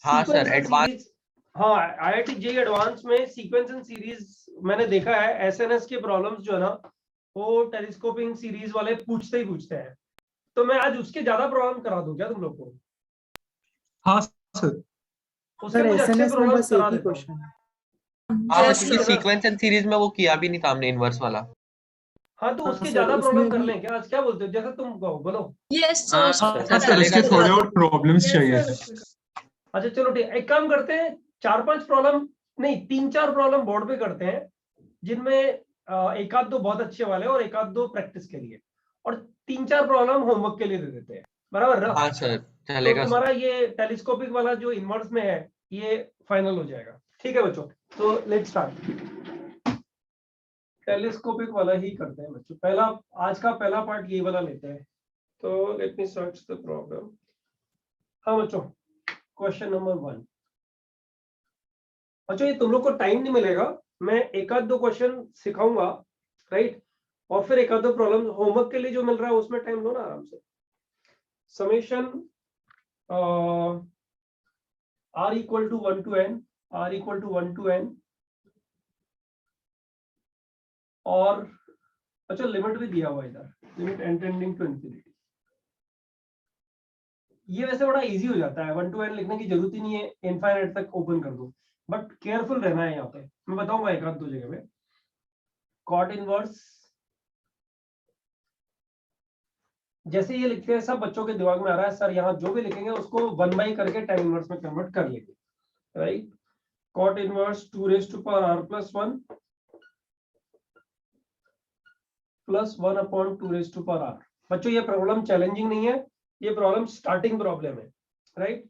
हाँ sir, sequence and advance. Series. हाँ, IIT JEE advance में सीक्वेंस एंड सीरीज मैंने देखा है, एसएनएस के प्रॉब्लम्स जो है ना वो टेलीस्कोपिंग सीरीज वाले पूछते ही पूछते हैं। तो मैं आज उसके ज्यादा प्रॉब्लम करा दूं क्या तुम लोग को? हाँ सर। उसके सर कुछ अच्छे एसएनएस में प्रॉब्लम्स बस करा एक ही देता हूँ। क्वेश्चन है। हाँ ठीक क्योंकि है ना? सीक्वेंस एंड सीरीज में वो किया भी नहीं था हमने इनवर्स वाला। हाँ तो हाँ उसके सर, ज्यादा प्रॉब्लम उसमें कर भी लें क्या आज? क्या बोलते हो? जैसे तुम कहो, बोलो। यस हाँ सर। हाँ सर, चलेगा इसके सर। थोड़े और प्रॉब्लम्स चाहिए। अच्छा चलो ठीक, एक काम करते हैं, 4-5 प्रॉब्लम नहीं, 3-4 प्रॉब्लम बोर्ड पे करते हैं जिनमें एक आध दो बहुत अच्छे वाले और एक आध दो प्रैक्टिस के लिए, और 3-4 प्रॉब्लम होमवर्क के लिए दे देते हैं, बराबर ना? हाँ सर, तो चलेगा सर। तुम्हारा ये टेलीस्कोपिक वाला जो इन्वर्स में है ये फाइनल हो जाएगा। ठीक है बच्चों, तो लेट्स स्टार्ट। टेलीस्कोपिक वाला ही करते हैं बच्चों। पहला, आज का पहला पार्ट ये वाला लेते हैं। तो let me search the problem. हाँ बच्चों, क्वेश्चन नंबर 1। अच्छा, ये तुम लोग को टाइम नहीं मिलेगा, मैं एक आध दो क्वेश्चन सिखाऊंगा, राइट? और फिर एक आध दो प्रॉब्लम होमवर्क के लिए जो मिल रहा है उसमें टाइम लो ना आराम से। Summation r equal to 1 to n, r equal to 1 to n, और अच्छा लिमिट भी दिया हुआ है इधर, limit n tending to infinity. ये वैसे बड़ा इजी हो जाता है, 1 to n लिखने की जरूरत ही नहीं है, इनफाइनाइट तक ओपन कर दो, बट केयरफुल रहना है यहाँ पे। मैं बताऊंगा एक आध दो जगह पे। कॉट इनवर्स, जैसे ये लिखते हैं सब बच्चों के दिमाग में आ रहा है सर यहाँ जो भी लिखेंगे उसको 1 करके tan इनवर्स में कन्वर्ट कर लेंगे, right? Cot inverse 2 raised to power r plus 1 plus 1 upon 2 raised to power r। बच्चों ये प्रॉब्लम चैलेंजिंग नहीं है, ये प्रॉब्लम स्टार्टिंग प्रॉब्लम है, राइट?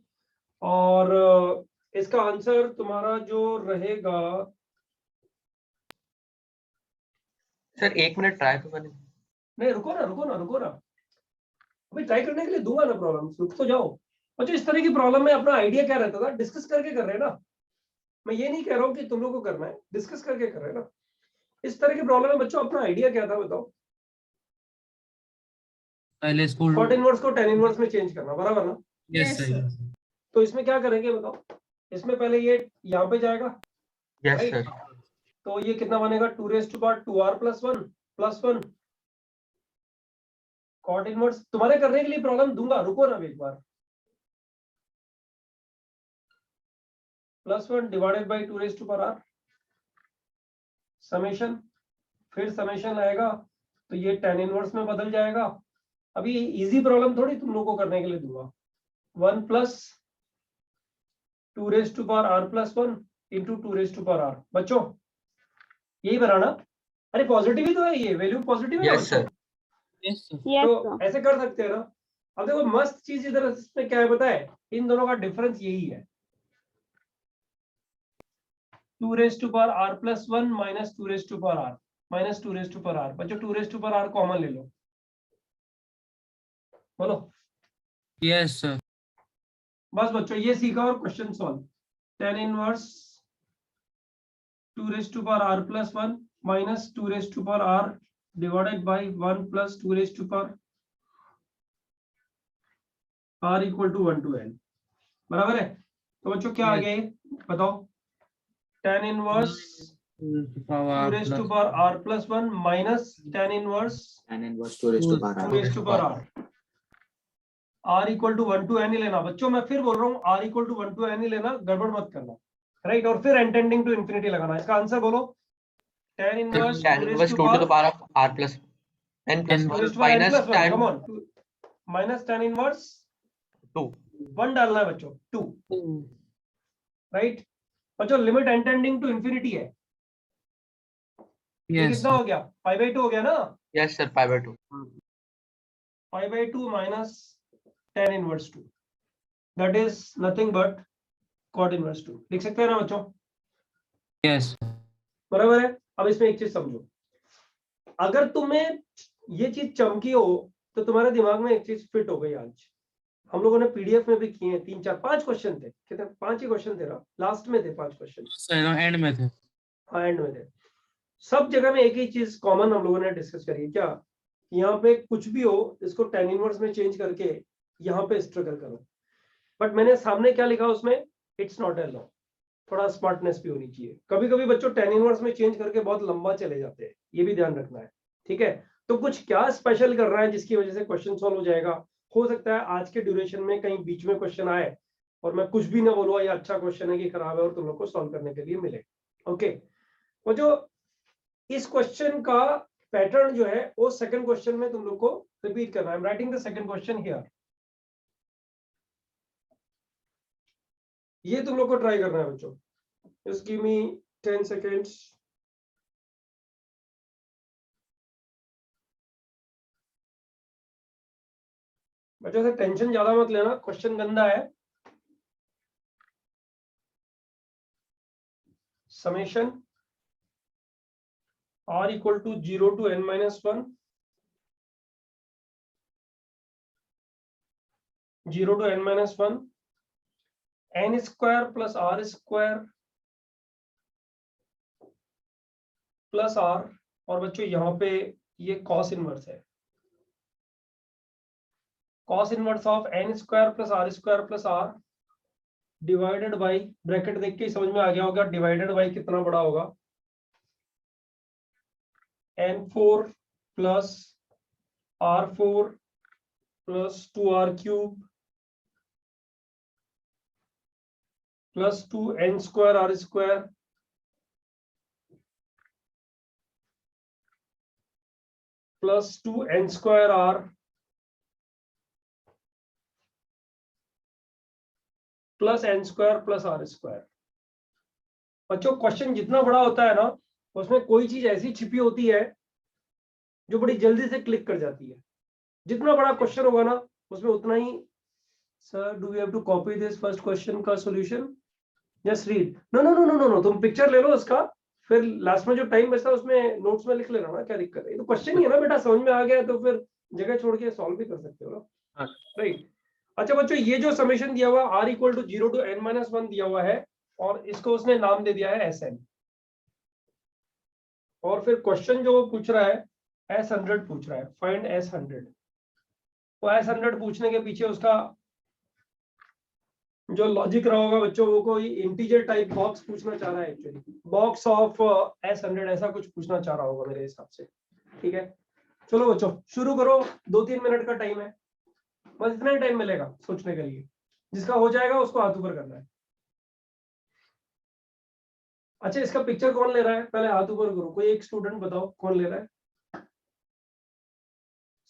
और इसका आंसर तुम्हारा जो रहेगा, सर 1 मिनट ट्राई तो करें। नहीं रुको ना, रुको ना, रुको ना, अभी ट्राई करने के लिए दूंगा ना प्रॉब्लम, रुक तो जाओ। बच्चों इस तरह की प्रॉब्लम में अपना आइडिया क्या रहता था, डिस्कस करके कर रहे हैं ना। मैं ये नहीं कह रहा हूँ कि तुम लोग को करना है, डिस्कस करके कर रहे हैं ना। इस तरह की प्रॉब्लम में बच्चों अपना आइडिया क्या था बताओ? पहले स्कूल कॉट इनवर्स को tan इनवर्स में चेंज करना, बराबर ना? Yes sir. तो इसमें क्या करेंगे बताओ? इसमें पहले ये यहाँ पे जाएगा, यस राइट? सर। तो ये कितना बनेगा, 2 raised to power 2r plus 1 plus 1। Cot inverse तुम्हारे करने के लिए प्रॉब्लम दूंगा, रुको ना एक बार। Plus 1 divided by 2 raised to power r, summation, फिर समेशन आएगा तो ये tan इनवर्स में बदल जाएगा। अभी इजी प्रॉब्लम थोड़ी तुम लोगों को करने के लिए दूंगा। 1 plus 2 raised to power r plus 1 into 2 raised to power r। बच्चों यही बनाना, अरे पॉजिटिव ही तो है, ये वैल्यू पॉजिटिव है ना यस बच्चों? सर। Yes sir. तो ऐसे कर सकते हैं ना। अब देखो मस्त चीज इधर इसमें क्या है पता है, इन दोनों का डिफरेंस यही है, 2 raised to power r plus 1 minus 2 raised to power r minus 2 raised to power r। बच्चों 2 raised to power r common ले लो, बोलो। Yes sir. बस बच्चों ये सीखा और question solve. tan inverse 2 raised to power r plus 1 minus 2 raised to power r divided by 1 plus 2 raised to power r equal to 1 to n, बराबर है? तो बच्चों क्या आ गया बताओ? tan inverse 2 raised to power r plus 1 minus tan inverse 2 raised to power 2 r। raised to power r equal to 1 to n ही लेना। बच्चों मैं फिर बोल रहा हूँ r equal to 1 to n ही लेना, गड़बड़ मत करना, राइट? और फिर n टेंडिंग टू इंफिनिटी लगाना। इसका आंसर बोलो। tan inverse tan 2 inverse raised to 2 to the power power of r plus n plus 2 1 raised to power n minus plus 1, tan come on, minus tan inverse 2। 1 डालना है बच्चों, 2, right? बच्चों limit n tending to infinity है, ये yes कितना हो गया, पाई by 2 हो गया ना? Yes sir, pi by 2। Pi by 2 minus tan inverse 2, that is nothing but cot inverse 2। लिख सकते हैं ना बच्चों? यस। बराबर है। अब इसमें एक चीज समझो, अगर तुम्हें ये चीज चमकी हो तो तुम्हारे दिमाग में एक चीज फिट हो गई। आज हम लोगों ने पीडीएफ में भी किए हैं, 3-4-5 क्वेश्चन थे, कितने, 5 ही क्वेश्चन थे ना, लास्ट में थे 5 क्वेश्चन, सर एंड में थे। हाँ एंड में थे। सब जगह में एक ही चीज कॉमन हम लोगों ने डिस्कस करी है, क्या? यहाँ पे कुछ भी हो इसको tan इनवर्स में चेंज करके यहाँ पे स्ट्रगल करो। बट मैंने सामने क्या लिखा उसमें, इट्स नॉट ए लॉ। थोड़ा स्मार्टनेस भी होनी चाहिए। कभी कभी बच्चों tan इनवर्स में चेंज करके बहुत लंबा चले जाते हैं, ये भी ध्यान रखना है। ठीक है, तो कुछ क्या स्पेशल कर रहा है जिसकी वजह से क्वेश्चन सॉल्व हो जाएगा। हो सकता है आज के ड्यूरेशन में कहीं बीच में क्वेश्चन आए और मैं कुछ भी ना बोलूँ ये अच्छा क्वेश्चन है कि खराब है, और तुम लोग को सॉल्व करने के लिए मिले। ओके, वो जो इस क्वेश्चन का पैटर्न जो है वो सेकंड क्वेश्चन में तुम लोग को रिपीट करना है। I am writing the second question here. ये तुम लोग को ट्राई करना है बच्चों। Just give me 10 seconds। बच्चों से टेंशन ज्यादा मत लेना, क्वेश्चन गंदा है। Summation r equal to 0 to n minus 1, 0 to n minus 1, n square plus r square plus r, और बच्चों यहाँ पे ये cos इनवर्स है। cos inverse of n square plus r square plus r divided by, bracket देख के ही समझ में आ गया होगा डिवाइडेड बाई कितना बड़ा होगा, n4 plus r4 plus 2r cube plus 2n square r square plus 2n square r plus n square plus r square. बच्चों क्वेश्चन जितना बड़ा होता है ना, उसमें कोई चीज ऐसी छिपी होती है जो बड़ी जल्दी से क्लिक कर जाती है। जितना बड़ा क्वेश्चन होगा ना उसमें उतना ही, sir do we have to copy this first question का solution, just read. No no no no no no, तुम पिक्चर ले लो उसका, फिर लास्ट में जो टाइम बचता है उसमें नोट्स में लिख लेना ना, क्या दिक्कत है। ये तो क्वेश्चन ही है ना बेटा, समझ में आ गया तो फिर जगह छोड़ के सॉल्व भी कर सकते हो ना, राइट। अच्छा बच्चों, ये जो समेशन दिया हुआ r equal to 0 to n minus 1 दिया हुआ है, और इसको उसने नाम दे दिया है Sn। और फिर क्वेश्चन जो वो पूछ रहा है S100 पूछ रहा है, फाइंड S100। तो S100 पूछने के पीछे उसका जो लॉजिक रहा होगा बच्चों, वो कोई इंटीजर टाइप बॉक्स पूछना चाह रहा है, एक्चुअली बॉक्स ऑफ S100 ऐसा कुछ पूछना चाह रहा होगा मेरे हिसाब से। ठीक है, चलो बच्चों शुरू करो, 2-3 मिनट का टाइम है, बस इतना ही टाइम मिलेगा सोचने के लिए। जिसका हो जाएगा उसको हाथ ऊपर करना है। अच्छा, इसका पिक्चर कौन ले रहा है, पहले हाथ ऊपर करो, कोई एक स्टूडेंट बताओ कौन ले रहा है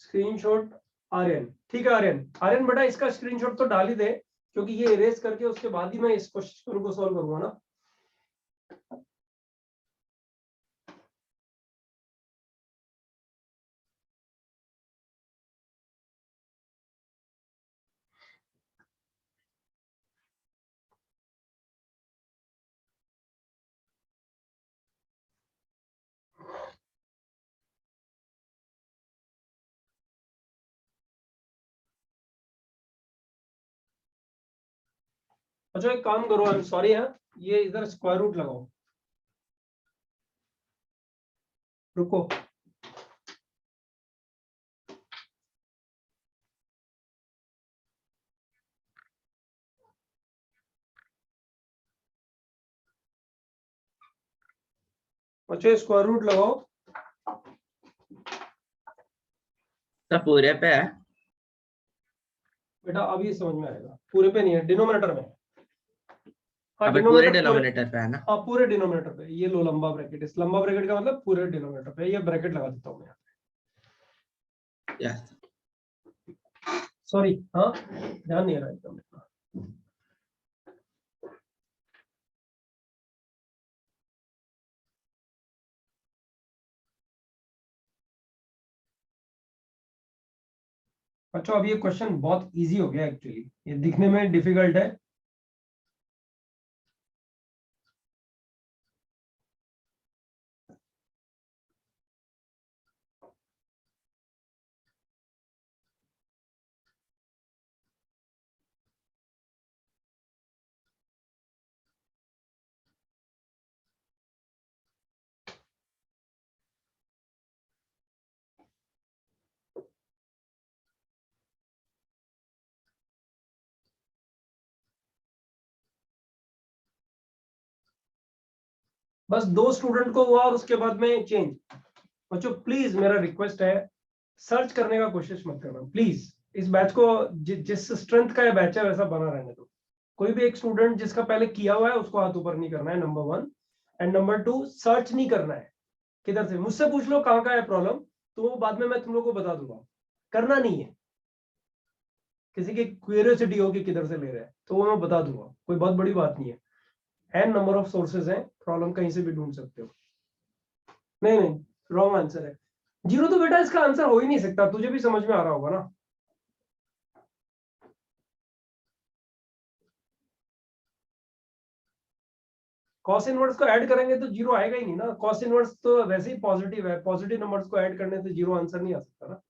स्क्रीनशॉट। आर्यन, ठीक है आर्यन। आर्यन बेटा इसका स्क्रीनशॉट तो डाल ही दे, क्योंकि ये इरेज करके उसके बाद ही मैं इस क्वेश्चन को सॉल्व करूंगा ना। अच्छा एक काम करो, आई एम सॉरी, है ये इधर स्क्वायर रूट लगाओ, रुको। अच्छा स्क्वायर रूट लगाओ तो पूरे पे है। बेटा, अब ये समझ में आएगा। पूरे पे नहीं है, डिनोमिनेटर में। हाँ अबे पूरे डिनोमिनेटर पूरे, डिनोमिनेटर पे है ना। हाँ पूरे डिनोमिनेटर पे। ये लो लंबा ब्रैकेट, इस लंबा ब्रैकेट का मतलब पूरे डिनोमिनेटर पे, ये ब्रैकेट लगा देता हूँ मैं। यस। सॉरी, हाँ ध्यान नहीं आ रहा एकदम। अच्छा अब ये क्वेश्चन बहुत इजी हो गया एक्चुअली, ये दिखने में डिफिकल्ट है। बस 2 स्टूडेंट को हुआ और उसके बाद में चेंज। बच्चों प्लीज मेरा रिक्वेस्ट है, सर्च करने का कोशिश मत करना प्लीज। इस बैच को जिस स्ट्रेंथ का ये बैच है वैसा बना रहने दो। कोई भी एक स्टूडेंट जिसका पहले किया हुआ है उसको हाथ ऊपर नहीं करना है, नंबर 1। एंड नंबर 2, सर्च नहीं करना है किधर से। मुझसे पूछ लो कहाँ का है प्रॉब्लम, तो वो बाद में मैं तुम लोग को बता दूंगा। करना नहीं है, किसी की क्यूरियोसिटी हो कि किधर से ले रहे हैं तो वो मैं बता दूंगा, कोई बहुत बड़ी बात नहीं है। एन नंबर ऑफ सोर्सेज हैं, प्रॉब्लम कहीं से भी ढूंढ सकते हो। नहीं नहीं, रॉन्ग आंसर है। 0 तो बेटा इसका आंसर हो ही नहीं सकता, तुझे भी समझ में आ रहा होगा ना। कॉस इनवर्स को ऐड करेंगे तो 0 आएगा ही नहीं ना। कॉस इनवर्स तो वैसे ही पॉजिटिव है, पॉजिटिव नंबर्स को ऐड करने से 0 आंसर नहीं आ सकता ना।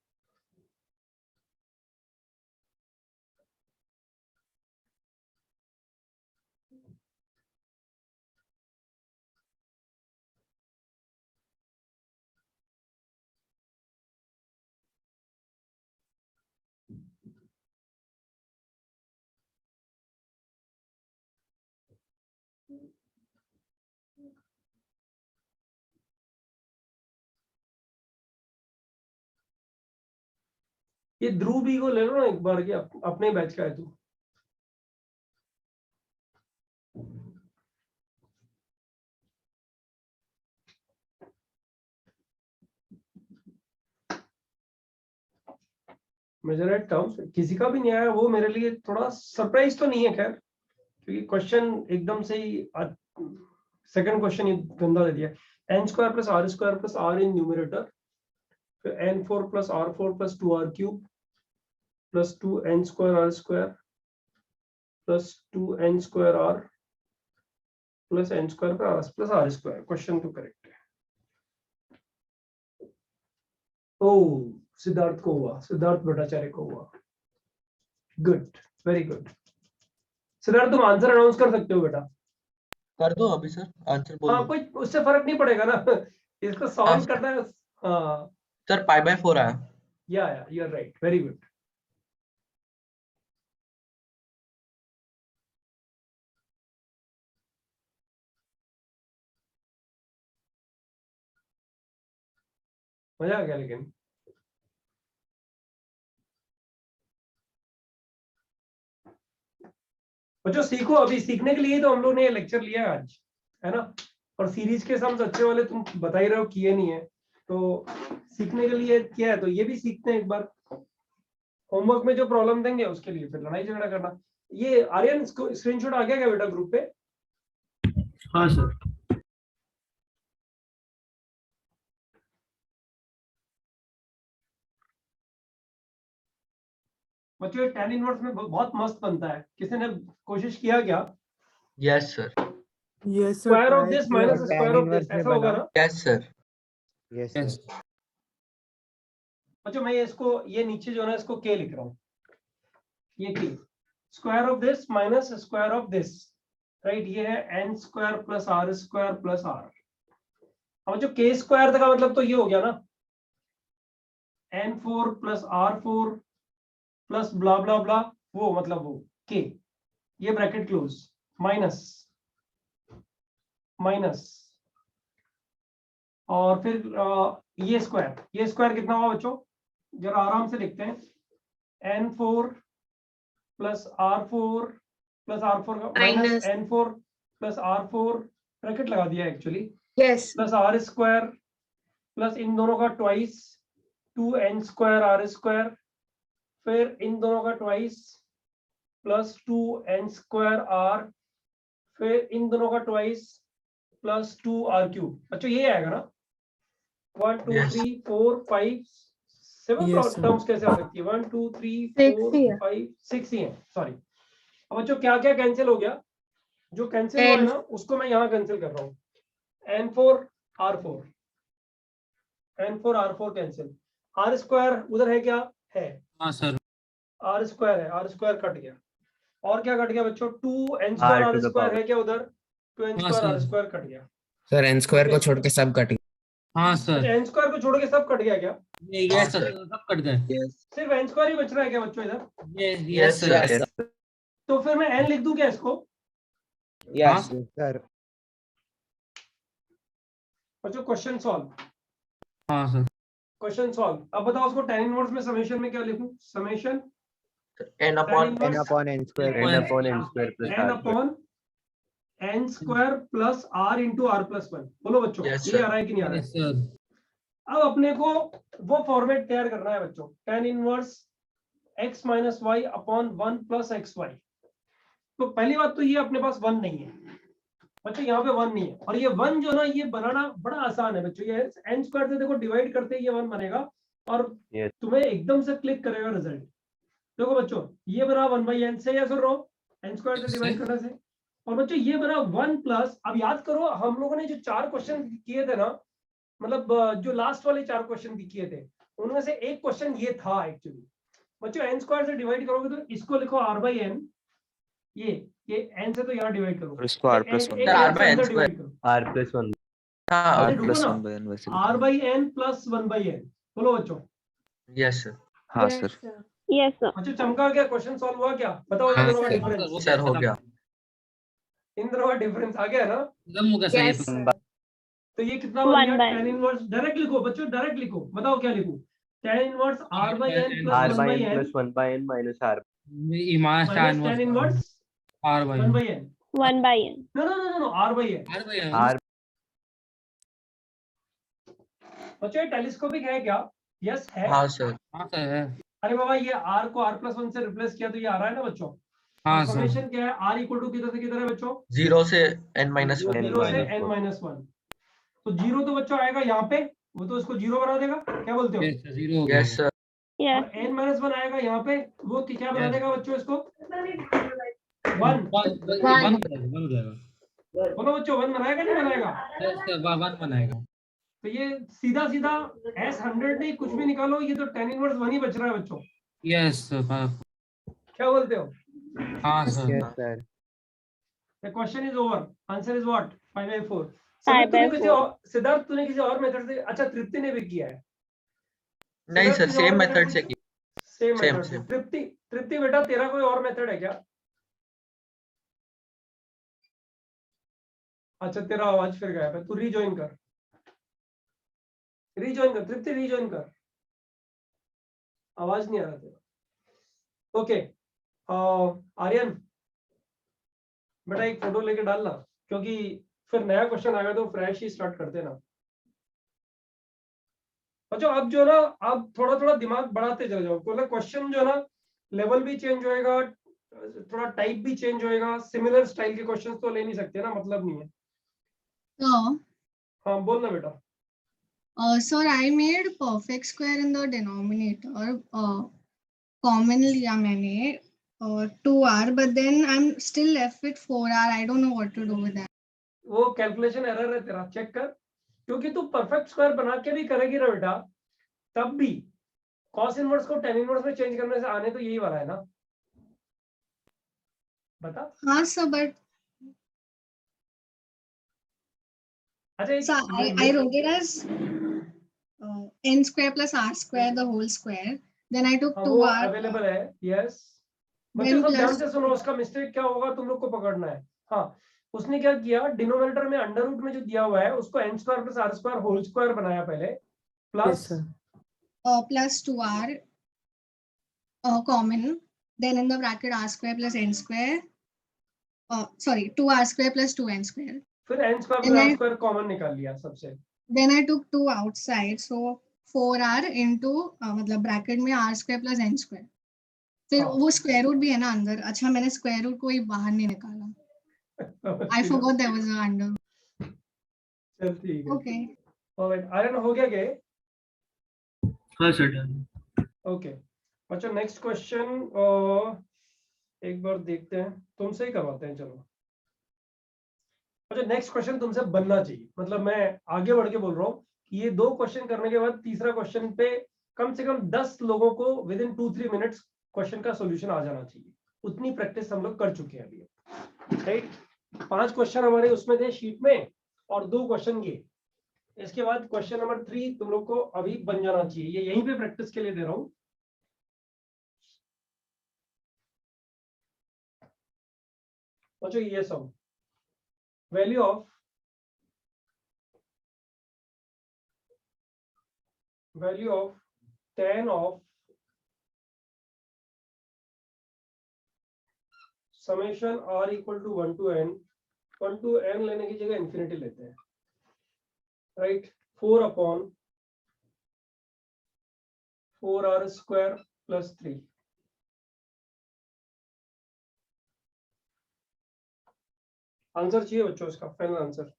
ये ध्रुव बी को ले लो ना एक बार, कि अपने बैच का है तू। मेजरड टर्म्स किसी का भी नहीं आया, वो मेरे लिए थोड़ा सरप्राइज तो नहीं है खैर, क्योंकि क्वेश्चन एकदम से ही सेकंड क्वेश्चन ही गंदा दे दिया। n² + r² + r in numerator, फिर n4 + r4 + 2r³ + 2n² r² + 2n² r + n² + r²। Question तो करेक्ट है। ओ सिद्धार्थ को हुआ, सिद्धार्थ भट्टाचार्य को हुआ। Good, very good. सिद्धार्थ तुम आंसर अनाउंस कर सकते हो बेटा। कर दो अभी सर, आंसर बोल हाँ दो। कोई उससे फर्क नहीं पड़ेगा ना। इसको सॉल्व करना है। हाँ सर π/4 आया। या you are right, very good. मजा आ गया लेकिन। बच्चों सीखो, अभी सीखने के लिए तो हम लोग ने ये लेक्चर लिया है आज, है ना। और सीरीज के सम्स अच्छे वाले तुम बता ही रहे हो किए नहीं है, तो सीखने के लिए किया है, तो ये भी सीखते हैं एक बार। होमवर्क में जो प्रॉब्लम देंगे उसके लिए फिर लड़ाई झगड़ा करना। ये आर्यन स्क्रीनशॉट आ गया क्या बेटा ग्रुप पे? हाँ सर। बच्चों ये tan इनवर्स में बहुत मस्त बनता है, किसी ने कोशिश किया क्या? Yes sir. Yes sir, square of try this किया माइनस था। स्क्वायर ऑफ दिस, ऐसा होगा ना? Yes sir. Yes yes sir. अच्छा मैं इसको, ये नीचे जो है ना इसको k लिख रहा हूँ, ये k square of this minus square of this, right. ये है n² + r² + r। अब जो k स्क्वायर का मतलब तो ये हो गया ना, n4 + r4 प्लस ब्ला ब्ला ब्ला, वो मतलब वो k, ये ब्रैकेट क्लोज, माइनस माइनस, और फिर ये स्क्वायर कितना हुआ बच्चों, जरा आराम से लिखते हैं। n4 + r4 + r4 का माइनस n4 + r4 ब्रैकेट लगा दिया actually, yes plus r² plus इन दोनों का ट्वाइस 2n² r², फिर इन दोनों का ट्वाइस प्लस 2n² r, फिर इन दोनों का ट्वाइस प्लस 2r³ बच्चों ये आएगा ना। 1 2 Yes. 3 4 5 7 Yes, sir. टर्म्स कैसे आ सकती है? 1 2 3 Six 4 ही है। 5 6 ही है, सॉरी। अब बच्चों क्या क्या कैंसिल हो गया? जो कैंसिल हुआ है ना उसको मैं यहाँ कैंसिल कर रहा हूँ। n4 r4 कैंसिल, r² उधर है क्या? है, हाँ सर। r² है, r² कट गया। और क्या कट गया बच्चों? 2n² R to the r² है power. क्या उधर? 2n² हाँ, सर। r² कट गया। सर n स्क्वायर को Okay. छोड़ के सब कट गया। हाँ सर। अच्छा n² को छोड़ के सब कट गया क्या? यस सर, सब कट गए। सिर्फ n² ही बच रहा है क्या बच्चों इधर? Yes Yes, sir. sir. तो फिर मैं n लिख दूं क्या इसको? यस सर बच्चों क्वेश्चन सॉल्व, हाँ सर। Question solve. अब बताओ उसको tan इनवर्स में समेशन में क्या लिखूं? Summation n tan upon n inverse upon n square N plus upon r. n square plus n r upon n square plus r into r plus 1। बोलो बच्चों Yes, ये sir. आ रहा है कि नहीं आ रहा है? Yes, sir. अब अपने को वो फॉर्मेट तैयार करना है बच्चों, tan inverse x minus y upon 1 plus x y. तो पहली बात तो ये अपने पास 1 नहीं है बच्चों, यहाँ पे 1 नहीं है। और ये 1 जो ना ये बनाना बड़ा आसान है बच्चों, ये n स्क्वायर से देखो डिवाइड करते ही ये 1 बनेगा और तुम्हें एकदम से क्लिक करेगा रिजल्ट। देखो बच्चों ये बना 1/n से, या सुन रहा हूँ n स्क्वायर से डिवाइड करने से। और बच्चों ये बना 1 प्लस, अब याद करो हम लोगों ने जो 4 क्वेश्चन किए थे ना, मतलब जो लास्ट वाले 4 क्वेश्चन किए थे उनमें से एक क्वेश्चन ये था एक्चुअली। बच्चों n स्क्वायर से डिवाइड करोगे तो इसको लिखो r/n, ये n से तो यहाँ डिवाइड करो, इसको r plus 1 एक Sir, n r से by n अंदर square. डिवाइड करो। r plus 1 हाँ अरे r रुको plus ना, 1 by n वैसे लिखो। r/n plus 1/n। बोलो बच्चों। yes sir. हाँ सर। Yes, sir. अच्छा चमका क्या? क्वेश्चन सॉल्व हुआ क्या? बताओ इन हाँ दोनों का सर, डिफरेंस, वो सर हो कैसा गया. था? इन दोनों का डिफरेंस आ गया ना? एकदम वो कैसा ये Yes, तो? sir. तो ये कितना बन गया? 1/n. tan इनवर्स, डायरेक्ट लिखो बच्चों, डायरेक्ट लिखो, बताओ क्या लिखूं? tan inverse r/n r plus r by n 1/n plus 1 by n minus r. इमास minus tan inverse r by 1/n। 1/n. No r/n। r by n r बच्चों ये telescopic है क्या? यस है। हाँ सर. हाँ सर है। अरे बाबा ये r को r प्लस 1 से रिप्लेस किया तो ये आ रहा है ना बच्चों। हाँ सर। समेशन क्या है? r इक्वल टू किधर से किधर है बच्चों? 0 से n minus 1. n 0 से minus n 1. माइनस 1। तो 0 तो बच्चों आएगा यहाँ पे, वो तो इसको 0 बना देगा, क्या बोलते हो? Yes, sir, 0 हो गया yes sir. Yes. और n माइनस 1 आएगा यहाँ पे, वो क्या बना Yes. देगा बच्चों इसको? 1। वन हो जाएगा। बोलो बच्चों 1 बनाएगा नहीं बनाएगा? Yes, sir, 1 बनाएगा। तो ये सीधा सीधा S100 नहीं, कुछ भी निकालो, ये तो tan इनवर्स 1 ही बच रहा है बच्चों, Yes, sir, क्या बोलते हो? हाँ sir. Yes, sir. The question is over. Answer is what? 5/4. 5/4. Siddharth तूने किसी और मेथड से, अच्छा तृप्ति ने भी किया है। नहीं सिद्धार्थ सर, किसी और सेम method मेथड से की. सेम Same, मेथड से। same. तृप्ति बेटा तेरा कोई और मेथड है क्या? अच्छा तेरा आवाज फिर गायब है, तू रीजॉइन कर, तृप्ति रीजॉइन कर, आवाज नहीं आ रहा तेरा। ओके आर्यन बेटा एक फोटो लेके डालना, क्योंकि फिर नया क्वेश्चन आएगा तो फ्रेश ही स्टार्ट करते ना बच्चों। अब जो ना, अब थोड़ा थोड़ा दिमाग बढ़ाते चले जाओ, क्योंकि क्वेश्चन जो ना लेवल भी चेंज होएगा, थोड़ा टाइप भी चेंज होएगा, सिमिलर स्टाइल के क्वेश्चंस तो ले नहीं सकते ना, मतलब नहीं है। So, हाँ बोल ना बेटा। sir, I made perfect square in the denominator. Common लिया मैंने 2r, but then I'm still left with 4r. I don't know what to do with that. वो कैलकुलेशन एरर है तेरा, चेक कर, क्योंकि तू परफेक्ट स्क्वायर बना के भी करेगी ना बेटा, तब भी cos इनवर्स को tan इनवर्स में चेंज करने से आने तो यही वाला है ना, बता। हाँ sir, but अच्छा so I wrote it as n square plus r square the whole square. Then I took हाँ, वो 2r. अवेलेबल है, यस। बच्चों Then सब ध्यान plus से सुनो, उसका मिस्टेक क्या होगा तुम लोग को पकड़ना है। हाँ उसने क्या किया, डिनोमिनेटर में अंडर रूट में जो दिया हुआ है उसको n square plus r square whole square बनाया पहले, plus sir. plus 2r common. Then in the bracket r square plus n square. Sorry, 2r square plus 2n square. फिर n square Then plus r I- square common निकाल लिया सबसे। Then I took 2 outside, so 4r into मतलब bracket में r square plus n square. फिर हाँ। वो square root भी है ना अंदर, अच्छा मैंने स्क्वायर रूट कोई बाहर नहीं निकाला. I forgot there was a under. चल ठीक है। Okay. ऑलराइट आर्यन हो गया क्या? हाँ सर, डन। ओके अच्छा नेक्स्ट क्वेश्चन एक बार देखते हैं, तुमसे ही करवाते हैं चलो। अच्छा नेक्स्ट क्वेश्चन तुमसे बनना चाहिए, मतलब मैं आगे बढ़ के बोल रहा हूँ कि ये 2 क्वेश्चन करने के बाद तीसरा क्वेश्चन पे कम से कम 10 लोगों को विद इन 2-3 मिनट्स क्वेश्चन का सॉल्यूशन आ जाना चाहिए, उतनी प्रैक्टिस हम लोग कर चुके हैं अभी, राइट। 5 क्वेश्चन हमारे उसमें थे शीट में और 2 क्वेश्चन ये। इसके बाद क्वेश्चन नंबर 3 तुम लोग को अभी बन जाना चाहिए, ये यहीं पे प्रैक्टिस के लिए दे रहा हूँ। अच्छा ये सब value of value of tan of summation r equal to 1 to n लेने की जगह इन्फिनिटी लेते हैं, right. 4 upon 4r square plus 3। Answer चाहिए बच्चों इसका, final answer,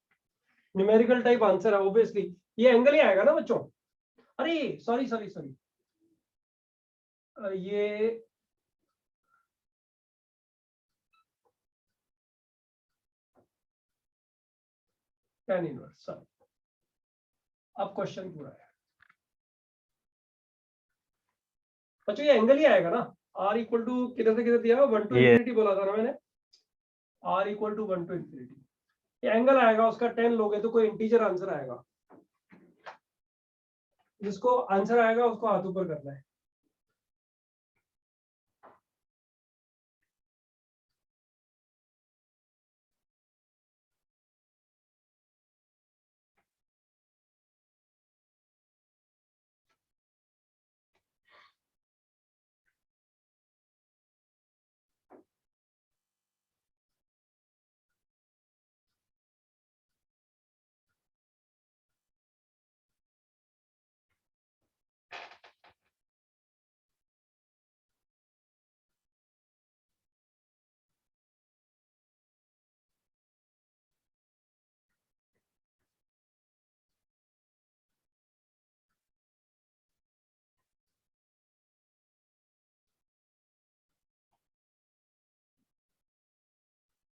numerical type answer है ऑब्वियसली, ये एंगल ही आएगा ना बच्चों। अरे सॉरी सॉरी सॉरी, ये tan इनवर्स, सॉरी। अब क्वेश्चन पूरा है बच्चों, ये एंगल ही आएगा ना। r इक्वल टू किधर से किधर दिया, 1 to infinity बोला था ना मैंने, r equal to 1 to infinity, ये एंगल आएगा, उसका 10 लोगे तो कोई इंटीजर आंसर आएगा, जिसको आंसर आएगा उसको हाथ ऊपर करना है।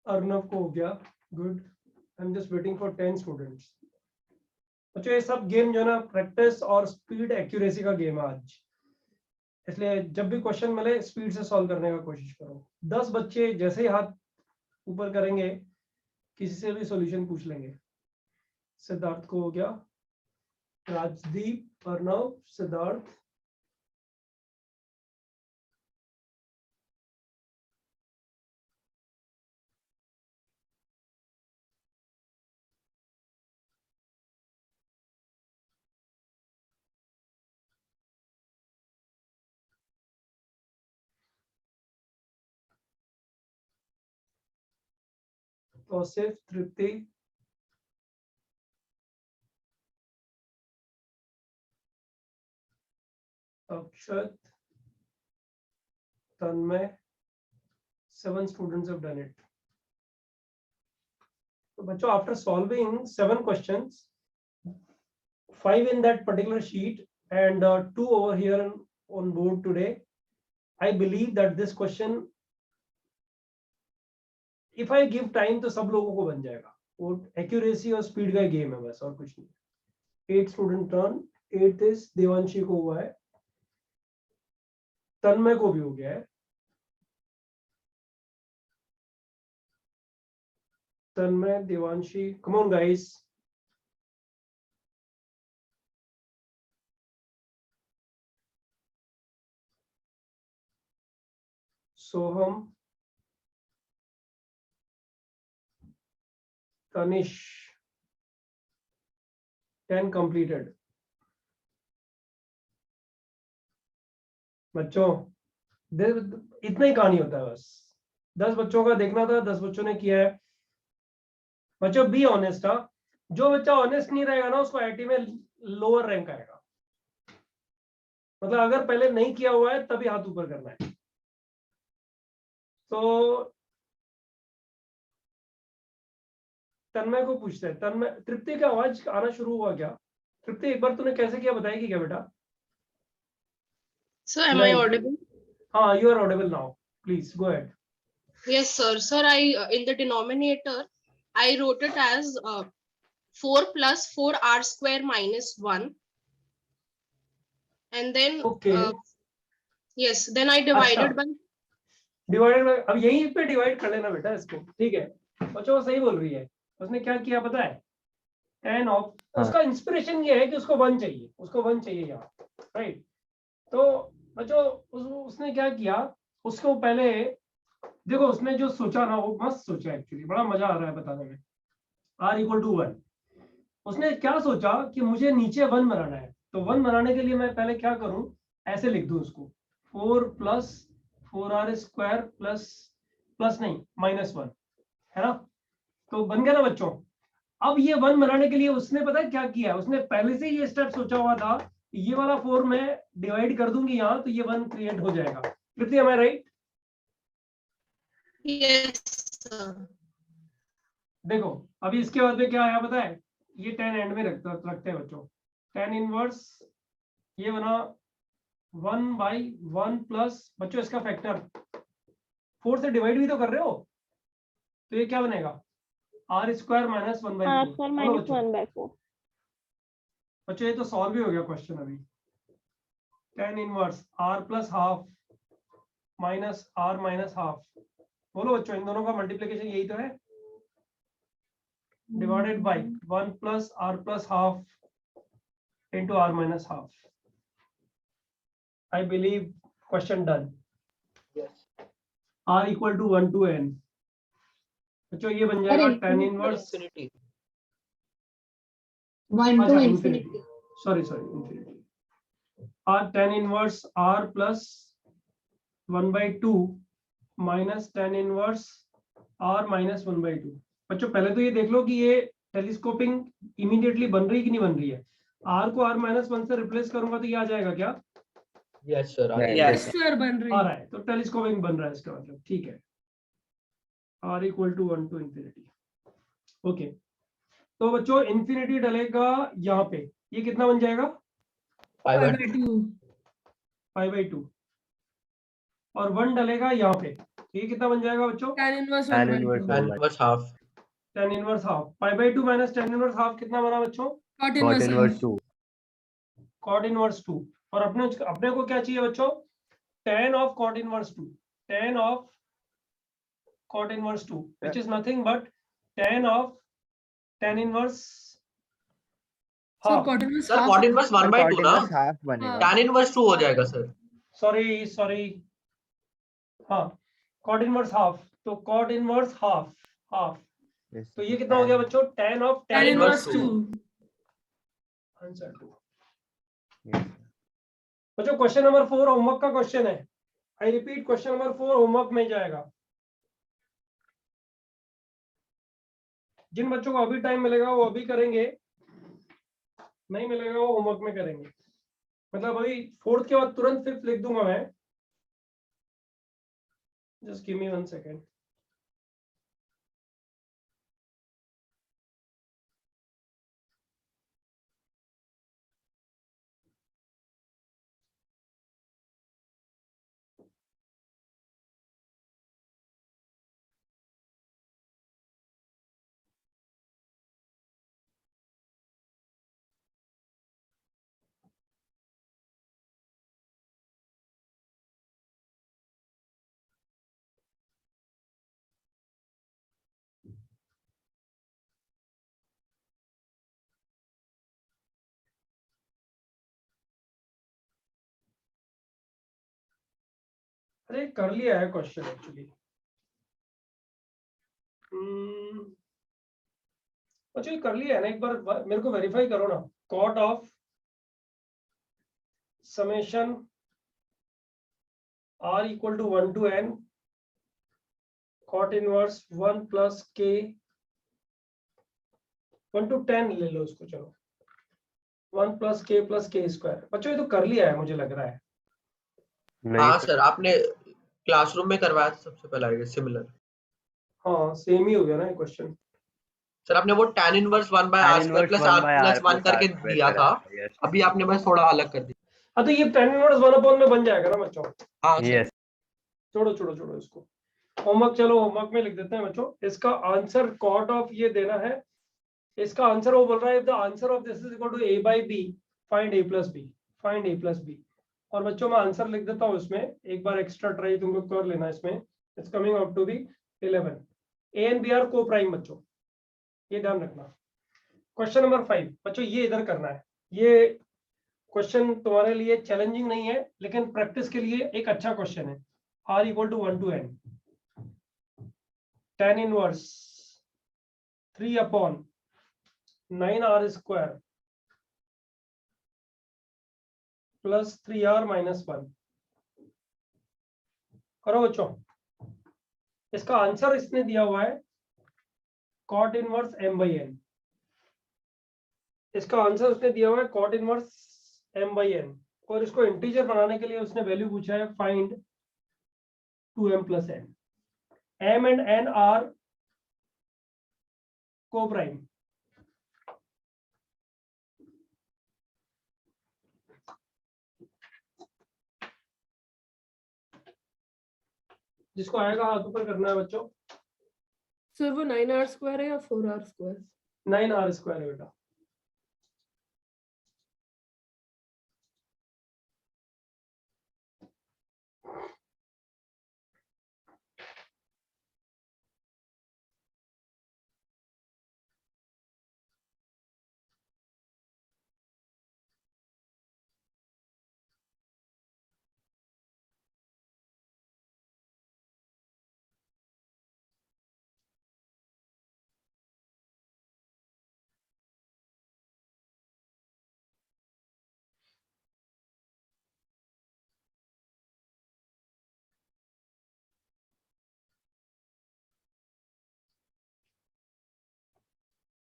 अर्नव को हो गया, good. I am just waiting for 10 students. बच्चों ये सब गेम जो है ना प्रैक्टिस और स्पीड एक्यूरेसी का गेम है आज, इसलिए जब भी क्वेश्चन मिले स्पीड से सॉल्व करने का कोशिश करो। 10 बच्चे जैसे ही हाथ ऊपर करेंगे किसी से भी सॉल्यूशन पूछ लेंगे। सिद्धार्थ को हो गया, राजदीप, अर्नव, सिद्धार्थ, तौसीफ, तृप्ति, अक्षत, तन्मय, 7 students have done it. So बच्चों, after solving 7 questions, 5 in that particular sheet and 2 over here on board today, I believe that this question, if I give time तो सब लोगों को बन जाएगा। वो एक्यूरेसी और स्पीड का गेम है बस, और कुछ नहीं। 8 स्टूडेंट टर्न, 8 इज देवांशी को हुआ है, तन्मय को भी हो गया है, Tanmay, Devanshi, come on guys. Soham, Tanish, 10 completed। बच्चों इतना ही कहानी होता है बस। 10 बच्चों का देखना था, 10 बच्चों ने किया है। बच्चों बी ऑनेस्ट, जो बच्चा ऑनेस्ट नहीं रहेगा ना उसको आईआईटी में लोअर रैंक आएगा। मतलब अगर पहले नहीं किया हुआ है तभी हाथ ऊपर करना है। तो तन्मय को पूछते हैं, तन्मय, तृप्ति का आवाज आना शुरू हुआ क्या? तृप्ति एक बार तूने कैसे किया बताएगी क्या बेटा? Sir, am I audible? हाँ, you are audible now. Please go ahead. Yes, sir. Sir, in the denominator, I wrote it as 4 plus 4r square minus 1. And then, Okay. yes, then I divided by, divided by, अब यहीं पे divide कर लेना बेटा इसको, ठीक है? बच्चों वो सही बोल रही है। उसने क्या किया पता है? tan ऑफ, उसका इंस्पिरेशन ये है कि उसको 1 चाहिए, उसको 1 चाहिए यहाँ, राइट? तो बच्चों उसने क्या किया, उसको पहले देखो, उसने जो सोचा ना वो मस्त सोचा, एक्चुअली बड़ा मजा आ रहा है बताने में। r इक्वल टू 1, उसने क्या सोचा कि मुझे नीचे 1 बनाना है, तो 1 बनाने के लिए मैं पहले क्या करूं, ऐसे लिख दूं उसको 4 प्लस 4r स्क्वायर प्लस नहीं -1 है ना। तो बन गया ना बच्चों। अब ये 1 बनाने के लिए उसने पता है क्या किया, उसने पहले से ये स्टेप सोचा हुआ था, ये वाला 4 मैं डिवाइड कर दूंगी यहाँ, तो ये 1 क्रिएट हो जाएगा। कृति am I right? Yes, sir. देखो अभी इसके बाद में क्या आया पता है, ये 10 एंड में रखते हैं बच्चों। 10 इनवर्स ये बना 1/1 प्लस बच्चों इसका फैक्टर 4 से डिवाइड भी तो कर रहे हो, तो ये क्या बनेगा r square minus 1/4। R² minus 1/4. बच्चों ये तो सॉल्व ही हो गया क्वेश्चन अभी। 10 inverse r plus half minus r minus half. बोलो बच्चों इन दोनों का मल्टीप्लिकेशन यही तो है, divided by 1 plus r plus half into r minus half. I believe question done. Yes. R equal to 1 to n. बच्चों ये बन जाएगा tan inverse Infinity. 1 to infinity. infinity. Sorry, infinity. R tan inverse R plus 1/2 minus tan inverse R minus 1/2। बच्चों पहले तो ये देख लो कि ये टेलीस्कोपिंग इमीडिएटली बन रही कि नहीं बन रही है। R को R minus 1 से रिप्लेस करूंगा तो ये आ जाएगा क्या, Yes, sir. Yes. आ रहा है, तो टेलीस्कोपिंग बन रहा है इसका मतलब। ठीक है, R equal to 1 to infinity। Okay, तो बच्चों इंफिनिटी डलेगा यहाँ पे, ये कितना बन जाएगा 5/2 और 1 डलेगा यहाँ पे, तो ये कितना बन जाएगा बच्चों tan inverse And was half. tan inverse half. 5/2 minus tan inverse half कितना बना बच्चों cot inverse 2 cot इनवर्स 2। और अपने को क्या चाहिए बच्चों, tan of cot inverse 2, tan of cot inverse 2 which is nothing but tan of tan inverse half। Sir, cot inverse 1/2 ना? हाफ बनेगा। Tan inverse 2 हो जाएगा sir. सॉरी हाँ, cot inverse half, तो cot inverse half, Yes. तो ये कितना हो गया बच्चों tan of tan inverse inverse 2। 2. Answer 2। Yes. बच्चों क्वेश्चन नंबर 4 होमवर्क का क्वेश्चन है। I repeat question number 4 homework में जाएगा। जिन बच्चों को अभी टाइम मिलेगा वो अभी करेंगे, नहीं मिलेगा वो होमवर्क में करेंगे। मतलब अभी 4th के बाद तुरंत 5th लिख दूंगा मैं। Just give me 1 second. अरे कर लिया है क्वेश्चन एक्चुअली। अच्छा ये कर लिया है ना, एक बार मेरे को वेरीफाई करो ना। Cot of summation r equal to 1 to n cot inverse 1 plus k 1 to 10 ले लो उसको, चलो 1 plus k plus k square. बच्चों ये तो कर लिया है मुझे लग रहा है। हाँ सर, आपने क्लासरूम में करवाया था सबसे पहले सिमिलर। हाँ सेम ही हो गया ना ये क्वेश्चन। सर आपने वो tan inverse 1/r² plus r plus 1 करके दिया था, अभी आपने बस थोड़ा अलग कर दिया। हाँ तो ये tan इनवर्स 1/, में बन जाएगा ना बच्चों। हाँ सर। छोड़ो इसको होमवर्क, चलो होमवर्क में लिख देते हैं बच्चों। इसका आंसर कॉट ऑफ ये देना है, इसका आंसर वो बोल रहा है the answer of this is equal to a/b find a plus b, find a plus b। और बच्चों मैं आंसर लिख देता हूँ इसमें, एक बार एक्स्ट्रा ट्राई तुम लोग कर लेना इसमें। It's coming out to be 11। a and b are coprime बच्चों, ये ध्यान रखना। क्वेश्चन नंबर 5 बच्चों ये इधर करना है। ये क्वेश्चन तुम्हारे लिए चैलेंजिंग नहीं है लेकिन प्रैक्टिस के लिए एक अच्छा क्वेश्चन है। r equal to 1 to n tan inverse 3/9r square plus 3r minus 1। करो बच्चों, इसका आंसर इसने दिया हुआ है cot इनवर्स m/n। इसका आंसर उसने दिया हुआ है cot इनवर्स m/n, और इसको इंटीजर बनाने के लिए उसने वैल्यू पूछा है find 2m plus n। m and n are co-prime। जिसको आएगा हाथ ऊपर करना है बच्चों। सर वो 9r स्क्वायर है या 4r स्क्वायर? 9r स्क्वायर है बेटा।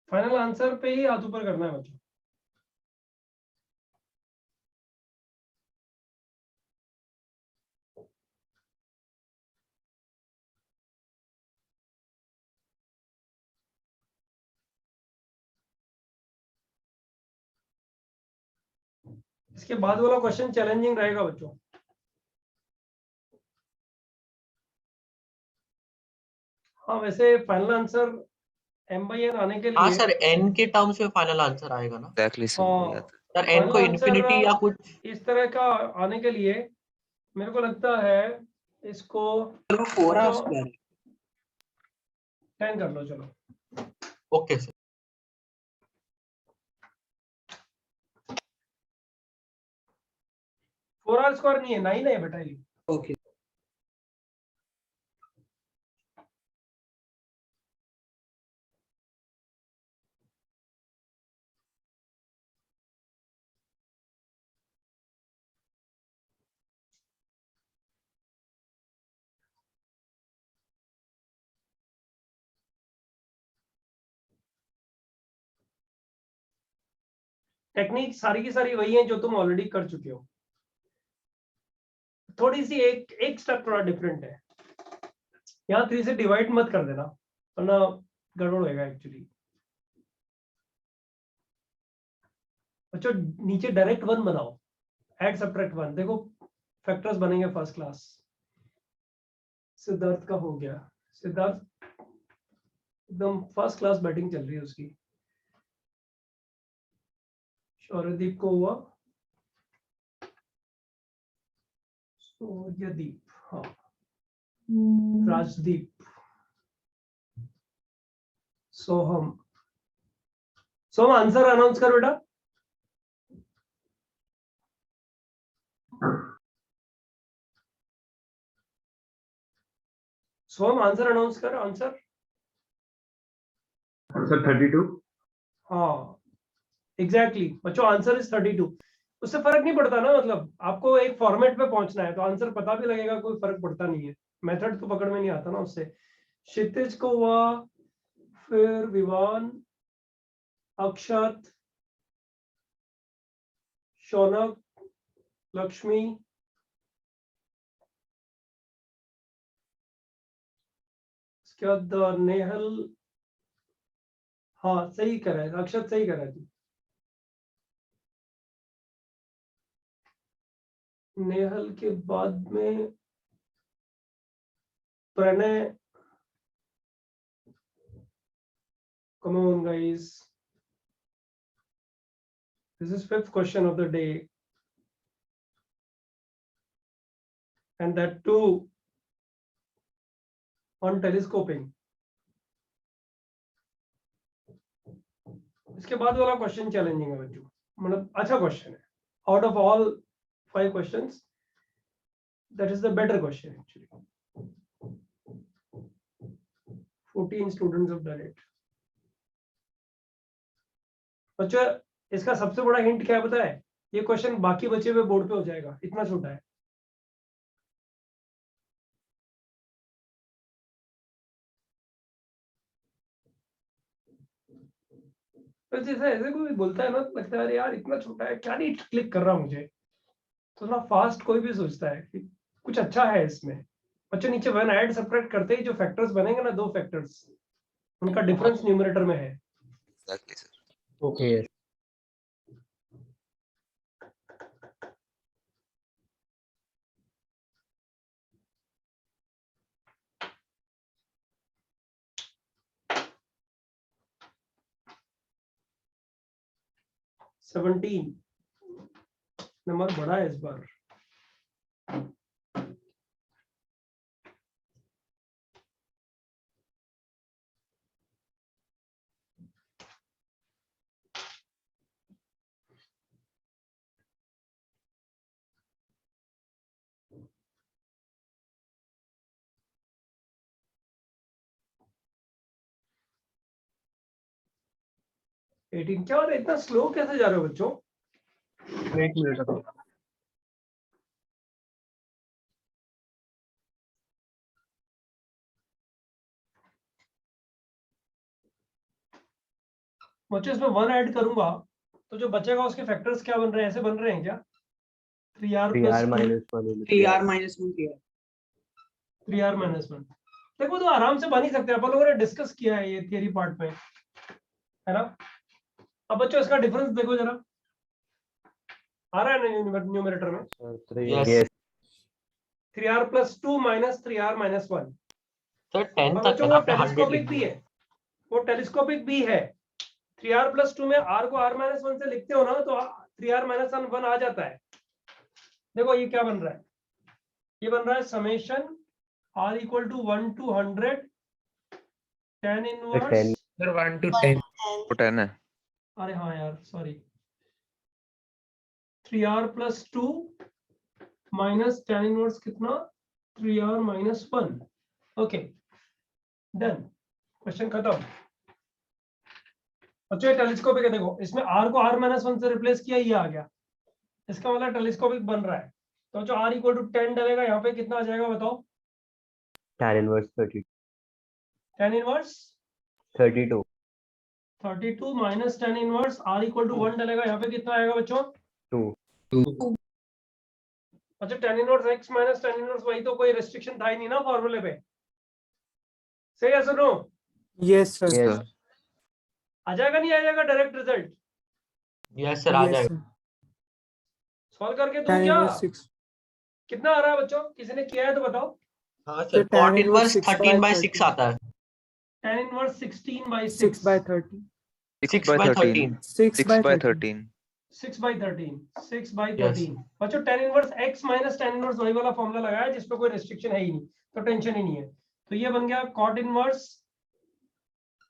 फाइनल आंसर पे ही हाथ ऊपर करना है बच्चों। इसके बाद वाला क्वेश्चन चैलेंजिंग रहेगा बच्चों। हाँ, वैसे फाइनल आंसर m/n आने के लिए, हाँ सर, n के टर्म्स में फाइनल आंसर आएगा ना एग्जैक्टली हाँ, सर? n को इन्फिनिटी या कुछ इस तरह का आने के लिए मेरे को लगता है इसको 4r स्क्वायर। 10 कर लो। चलो ओके सर। 4r स्क्वायर नहीं है, 9 है बेटा ये। ओके। टेक्निक सारी की सारी वही है जो तुम ऑलरेडी कर चुके हो। थोड़ी सी एक स्टेप थोड़ा डिफरेंट है। यहाँ 3 से डिवाइड मत कर देना, वरना गड़बड़ होएगा एक्चुअली। बच्चों नीचे डायरेक्ट 1 बनाओ, ऐड सब्ट्रैक्ट 1। देखो फैक्टर्स बनेंगे फर्स्ट क्लास। सिद्धार्थ का हो गया। सिद्धार्थ एकदम फर्स्ट क्लास बैटिंग चल रही है उसकी। शौर्यदीप को हुआ, सूर्यदीप, हाँ, राजदीप, सोहम। सोहम आंसर अनाउंस कर बेटा। सोहम आंसर अनाउंस कर। Answer sir 32। हाँ एग्जैक्टली बच्चों, आंसर इज 32। उससे फर्क नहीं पड़ता ना, मतलब आपको एक फॉर्मेट पे पहुंचना है तो आंसर पता भी लगेगा, कोई फर्क पड़ता नहीं है। मेथड तो पकड़ में नहीं आता ना उससे। क्षितिज को हुआ, फिर विवान, अक्षत, शौनक, लक्ष्मी, इसके बाद नेहल। हाँ सही कर रहा है अक्षत, सही कर रहा है तू। नेहल के बाद में Pranay. Come on guys, this is 5th question of the day, and that too on telescoping। इसके बाद वाला क्वेश्चन चैलेंजिंग है बच्चों, मतलब अच्छा क्वेश्चन है। Out of all 5 questions, that is the better question actually। 14 students have done it। बच्चों इसका सबसे बड़ा हिंट क्या पता है? ये क्वेश्चन बाकी बचे हुए बोर्ड पे हो जाएगा, इतना छोटा है। तो जैसे ऐसे कोई बोलता है ना, तो लगता है अरे यार इतना छोटा है, क्या नहीं क्लिक कर रहा मुझे। तो थोड़ा फास्ट कोई भी सोचता है कि कुछ अच्छा है इसमें। बच्चों नीचे वन ऐड सब्ट्रैक्ट करते ही जो फैक्टर्स बनेंगे ना, 2 फैक्टर्स, उनका डिफरेंस न्यूमरेटर में है। ओके। सेवनटीन नंबर बड़ा है इस बार। एटीन क्या हो रहा है, इतना स्लो कैसे जा रहे हो बच्चों? एक मिनट रुको। बच्चों इसमें 1 ऐड करूंगा तो जो बचेगा उसके फैक्टर्स क्या बन रहे हैं, ऐसे बन रहे हैं क्या? 3r 3r + 2 -1 3r - 1। देखो तो आराम से बन ही सकते हैं, अपन लोगों ने डिस्कस किया है ये थियरी पार्ट में, है ना। अब बच्चों इसका डिफरेंस देखो जरा, आ रहा है ना न्यूमरेटर में? Yes. 3r + 2 - 3r - 1। सर 10 और तक बच्चों है वो ना, आपने 100 टेलीस्कोपिक लिख भी दिया। है, वो टेलीस्कोपिक भी है। 3r + 2 में r को r - 1 से लिखते हो ना, तो 3r - 1 आ जाता है। देखो ये क्या बन रहा है, ये बन रहा है summation r = 1 to 100 tan inverse. Sir 1 to 10 10 है। अरे हाँ यार sorry, 3r + 2 minus tan inverse कितना, 3r - 1। ओके डन, क्वेश्चन खत्म। बच्चों टेलीस्कोपिक है, देखो इसमें r को r - 1 से रिप्लेस किया, ये आ गया, इसका मतलब टेलीस्कोपिक बन रहा है। तो जो r = 10 डलेगा, यहाँ पे कितना आ जाएगा बताओ? tan inverse 32 tan inverse 32 32 minus tan inverse r = 1 डलेगा, यहाँ पे कितना आएगा बच्चों? 2। अच्छा tan inverse x minus tan inverse y, तो कोई रेस्ट्रिक्शन था ही नहीं ना फॉर्मूले पे, सही है सुनो? Yes sir. Yes. आ जाएगा नहीं आ जाएगा डायरेक्ट रिजल्ट? यस सर, आ जाएगा। सॉल्व करके दूं क्या? कितना आ रहा है बच्चों, किसी ने किया है तो बताओ। हाँ सर, cot इनवर्स 13/6 आता है। tan इनवर्स 16/6 6/13 6/13 बच्चों tan inverse x minus tan inverse y वाला फॉर्मूला लगाया जिसपे कोई रेस्ट्रिक्शन है ही नहीं, तो टेंशन ही नहीं है। तो ये बन गया cot इनवर्स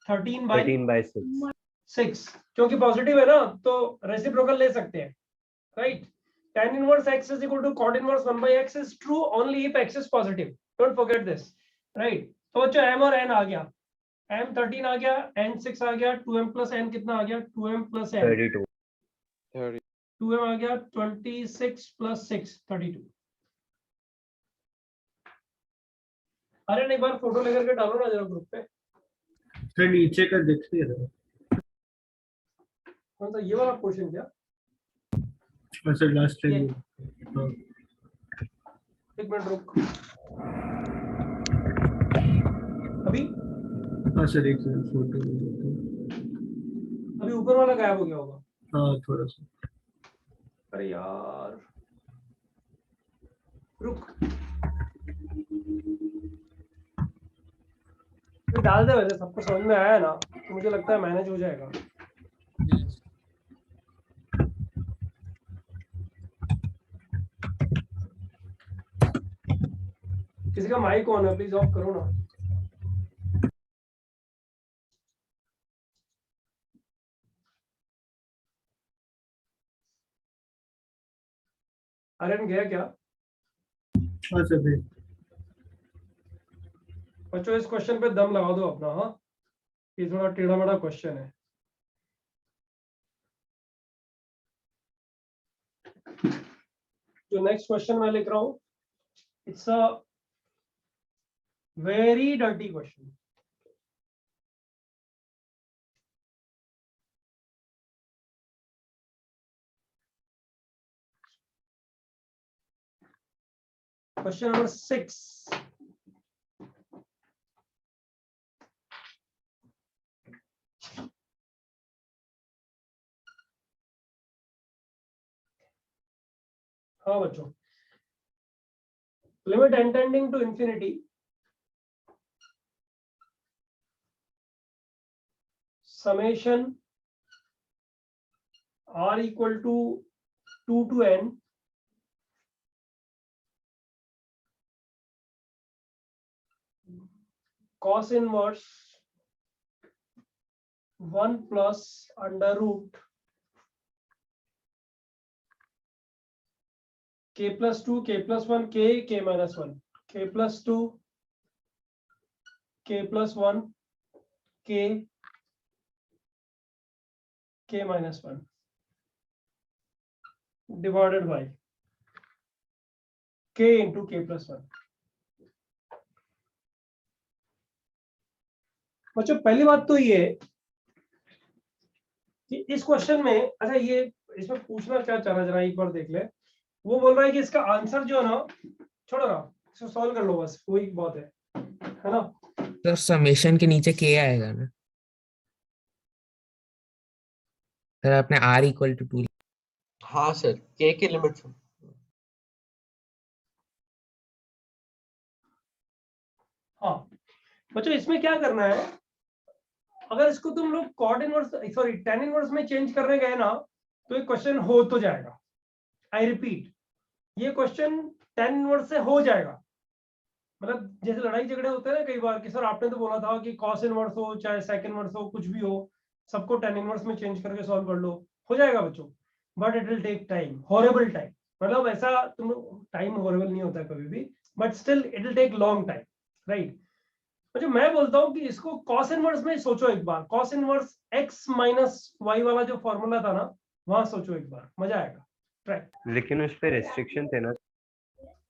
13/6, क्योंकि पॉजिटिव है ना तो रेसिप्रोकल ले सकते हैं, right. tan inverse x is equal to cot inverse 1/x is true only if x is positive, don't forget this, right। तो बच्चों m और n आ गया, m 13 आ गया, n 6 आ गया, 2m + n कितना आ गया, 2m + n 32 2m आ गया, 26 + 6 32। अरे एक बार फोटो लेकर के डालो ना जरा ग्रुप पे। सर नीचे का देखते हैं कौन सा, ये वाला क्वेश्चन क्या? सर लास्ट ये। टाइम। एक मिनट रुक, अभी हाँ सर एक फोटो। अभी ऊपर वाला गायब हो गया होगा। हाँ थोड़ा सा। अरे यार रुक, तो डाल दे, वैसे सबको समझ में आया ना, तो मुझे लगता है मैनेज हो जाएगा। किसी का माइक ऑन है, प्लीज ऑफ करो ना। आर्यन गया क्या? हाँ सर। बच्चों इस क्वेश्चन पे दम लगा दो अपना, हाँ ये थोड़ा टेढ़ा मेढ़ा क्वेश्चन है। जो नेक्स्ट क्वेश्चन मैं लिख रहा हूं, it's a very dirty question. Question number 6. हाँ बच्चों, limit n tending to infinity summation r equal to 2 to n cos inverse 1 plus under root k plus 2 k plus 1 k minus 1 k plus 2 k plus 1 k minus 1 divided by k into k plus 1. बच्चों पहली बात तो ये कि इस question में, अच्छा ये इसमें पूछना क्या चाह रहा है जरा एक बार देख ले. वो बोल रहा है कि इसका आंसर जो है ना, छोड़ो ना, इसको सॉल्व कर लो बस, वही बात है ना. तो समेशन के नीचे के आएगा ना सर, आपने r इक्वल टू 2. हाँ सर, के की लिमिट. हाँ बच्चों, इसमें क्या करना है, अगर इसको तुम लोग cot inverse sorry tan inverse में चेंज करने गए ना, तो ये क्वेश्चन हो तो जाएगा. आई रिपीट, ये क्वेश्चन टेन इनवर्स से हो जाएगा. मतलब जैसे लड़ाई झगड़े होते हैं ना कई बार कि सर आपने तो बोला था कि कॉस इनवर्स हो चाहे सेकंड इनवर्स हो कुछ भी हो, सबको टेन इनवर्स में चेंज करके सॉल्व कर लो, हो जाएगा बच्चों. But it will take time, horrible time. मतलब ऐसा तुम, टाइम हॉरेबल नहीं होता कभी भी, but still it will take long time, right. अच्छा मैं बोलता हूँ कि इसको कॉस इनवर्स में सोचो एक बार. Cos inverse x minus y वाला जो फॉर्मूला था ना, वहां सोचो एक बार, मजा आएगा. ट्राई. लेकिन उस पे रेस्ट्रिक्शन थे ना.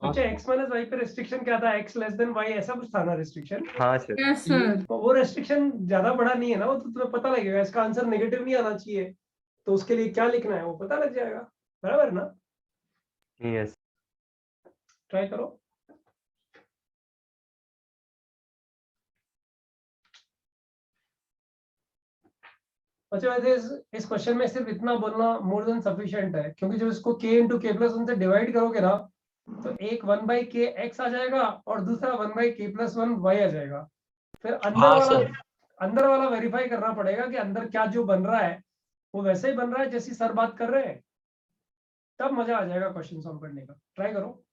अच्छा x माइनस वाई पे रेस्ट्रिक्शन क्या था, x लेस देन y ऐसा कुछ था ना रिस्ट्रिक्शन. हाँ सर. Yes, sir. वो रेस्ट्रिक्शन ज्यादा बड़ा नहीं है ना, वो तो तुम्हें पता लगेगा. इसका आंसर नेगेटिव नहीं आना चाहिए, तो उसके लिए क्या लिखना है वो पता लग जाएगा. बराबर ना. यस. ट्राई करो. अच्छा वैसे इस क्वेश्चन में सिर्फ इतना बोलना मोर देन सफिशिएंट है, क्योंकि जब इसको k इंटू के प्लस 1 से डिवाइड करोगे ना, तो एक 1 बाई के एक्स आ जाएगा और दूसरा 1 बाई के प्लस 1 वाई आ जाएगा. फिर हाँ सर. अंदर वाला वेरीफाई करना पड़ेगा कि अंदर क्या जो बन रहा है वो वैसे ही बन रहा है जैसी सर बात कर रहे हैं, तब मजा आ जाएगा क्वेश्चन सॉल्व करने का. ट्राई करो.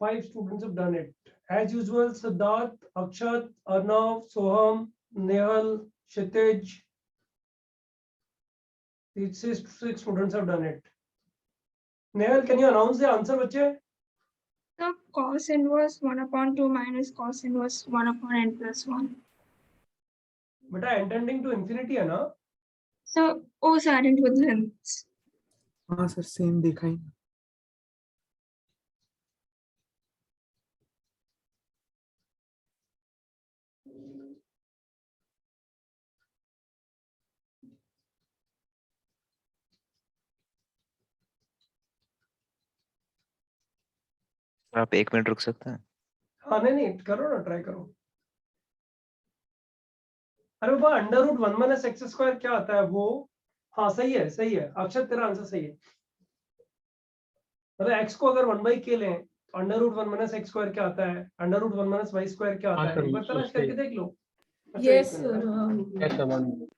5 students have done it. As usual, Siddharth, Akshat, Arnav, Soham, Nehal, Kshitij. These 6 students have done it. Nehal, can you announce the answer, bache? The cos inverse 1/2 minus cos inverse 1/n plus 1. Beta intending to infinity है ना? So, O's aren't with limits. हाँ sir same देखा ही आप 1 minute रुक सकते हैं? हाँ नहीं करो ना, ट्राई करो. अरे बाबा under root 1 minus x square क्या आता है वो? हाँ सही है अक्षत, तेरा आंसर सही है. मतलब एक्स को अगर 1/k लें तो under root 1 minus x square क्या आता है, under root 1 minus y square क्या आता है, एक बार तलाश करके देख लो. अच्छा, Yes, एक minute. Yes sir, 1.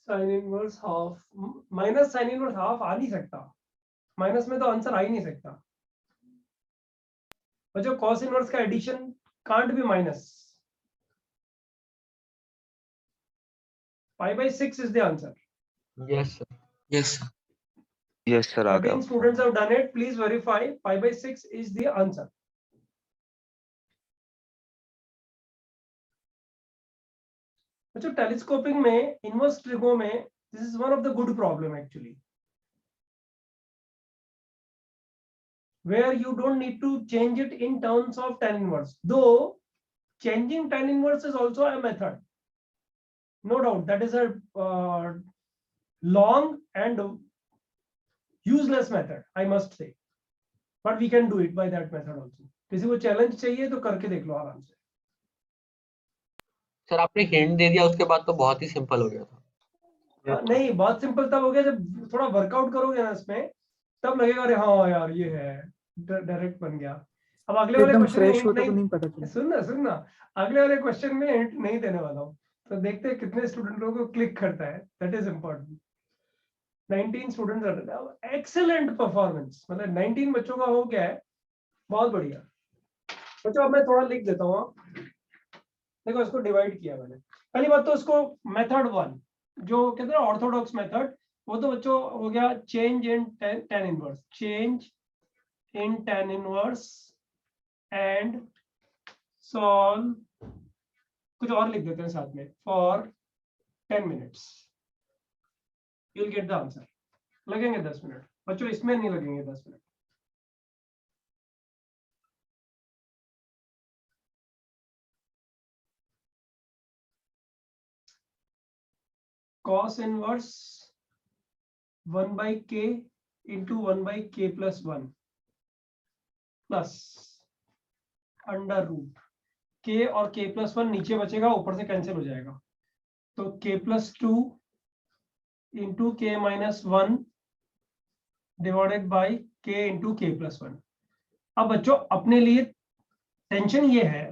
Sine inverse half minus sine inverse half आ नहीं सकता, माइनस में तो आंसर आ ही नहीं सकता. बच्चों कॉस इनवर्स का addition can't be minus. π/6 is the answer. Yes, sir. Yes, sir. Yes sir आ 13 गया. students have done it. Please verify. π/6 is the answer. बच्चों टेलीस्कोपिंग में इनवर्स ट्रिगो में this is one of the good problem actually, where you don't need to change it in terms of tan inverse, though changing tan inverse is also a method, no doubt. That is a long and useless method, I must say, but we can do it by that method also. किसी को challenge चाहिए तो करके देख लो आराम से. Sir आपने hint दे दिया उसके बाद तो बहुत ही सिंपल हो गया था. नहीं बहुत सिंपल तब हो गया जब थोड़ा वर्कआउट करोगे ना इसमें, तब लगेगा अरे हाँ यार ये है, डायरेक्ट बन गया. अब अगले वाले एकदम क्वेश्चन फ्रेश में होता नहीं, तो नहीं पता चला. सुनना अगले वाले क्वेश्चन में हिंट नहीं देने वाला हूँ, तो देखते हैं कितने स्टूडेंट लोगों को क्लिक करता है. That is important. 19 students, excellent performance. मतलब 19 बच्चों का हो गया है, बहुत बढ़िया. बच्चों अब मैं थोड़ा लिख देता हूँ. देखो इसको डिवाइड किया मैंने. पहली बात तो उसको मेथड 1 जो कहते हैं ऑर्थोडॉक्स मेथड, वो तो बच्चों हो गया change in tan inverse, change in tan inverse and solve. कुछ और लिख देते हैं साथ में, for 10 minutes you will get the answer. लगेंगे 10 मिनट बच्चों, इसमें नहीं लगेंगे 10 minute. cos inverse 1/k into 1/k plus 1 plus under root k और k plus 1 नीचे बचेगा, ऊपर से कैंसिल हो जाएगा. तो k plus 2 into k minus 1 divided by k into k plus 1. अब बच्चों अपने लिए टेंशन ये है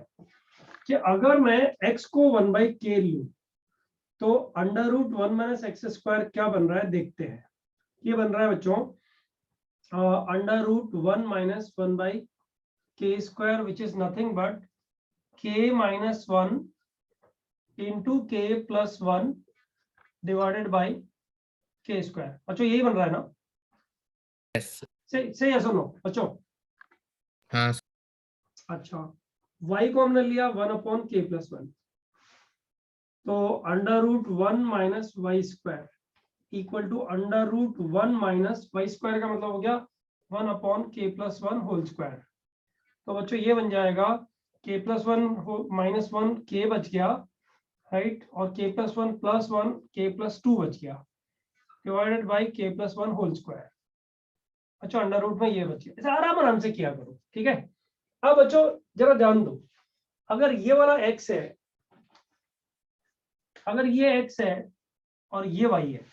कि अगर मैं x को 1/k लूं तो under root 1 minus x square क्या बन रहा है देखते हैं. ये बन रहा है बच्चों under root 1 minus 1/k square which is nothing but k minus 1 into k plus 1 divided by k square. बच्चों यही बन रहा है ना? Yes, sir. सही है. सुनो बच्चों. हाँ sir. अच्छा y को हमने लिया 1/k plus 1, तो under root 1 minus y square equal to under root 1 minus y square का मतलब हो गया 1/k plus 1 होल स्क्वायर. तो बच्चों ये बन जाएगा k plus 1 माइनस 1 k बच गया, राइट, और k plus 1 plus 1 k plus 2 बच गया divided by k plus 1 whole square. अच्छा अंडर रूट में ये बच गया. ऐसे आराम से किया करो, ठीक है. अब बच्चों जरा ध्यान दो, अगर ये वाला x है, अगर ये x है और ये y है,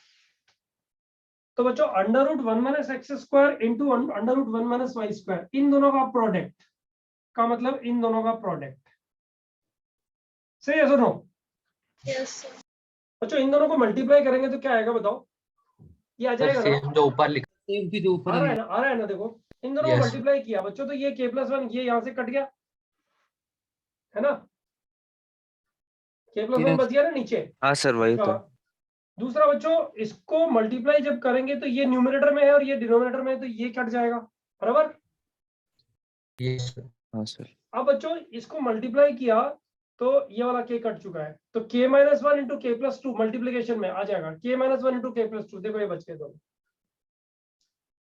तो बच्चों under root 1 minus x square into under root 1 minus y square, इन दोनों का प्रोडक्ट का मतलब इन दोनों का प्रोडक्ट, सही है सुनो? Yes, sir. बच्चों इन दोनों को मल्टीप्लाई करेंगे तो क्या आएगा बताओ? ये आ जाएगा ना? सेम जो ऊपर लिखा आ रहा है ना? आ रहा है ना? देखो इन दोनों को Yes. मल्टीप्लाई किया बच्चों, तो ये k+1 ये यहाँ से कट गया है ना, k+1 बच गया ना नीचे। हाँ सर वही तो। दूसरा बच्चों इसको मल्टीप्लाई जब करेंगे तो ये न्यूमरेटर में है और ये डिनोमिनेटर में है, तो ये कट जाएगा, बराबर? Yes. हाँ सर। अब बच्चों इसको मल्टीप्लाई किया तो ये वाला k कट चुका है, तो k-1 इंटू k+2 मल्टीप्लीकेशन में आ जाएगा, k-1 इंटू k+2, देखो ये बच गए दोनों,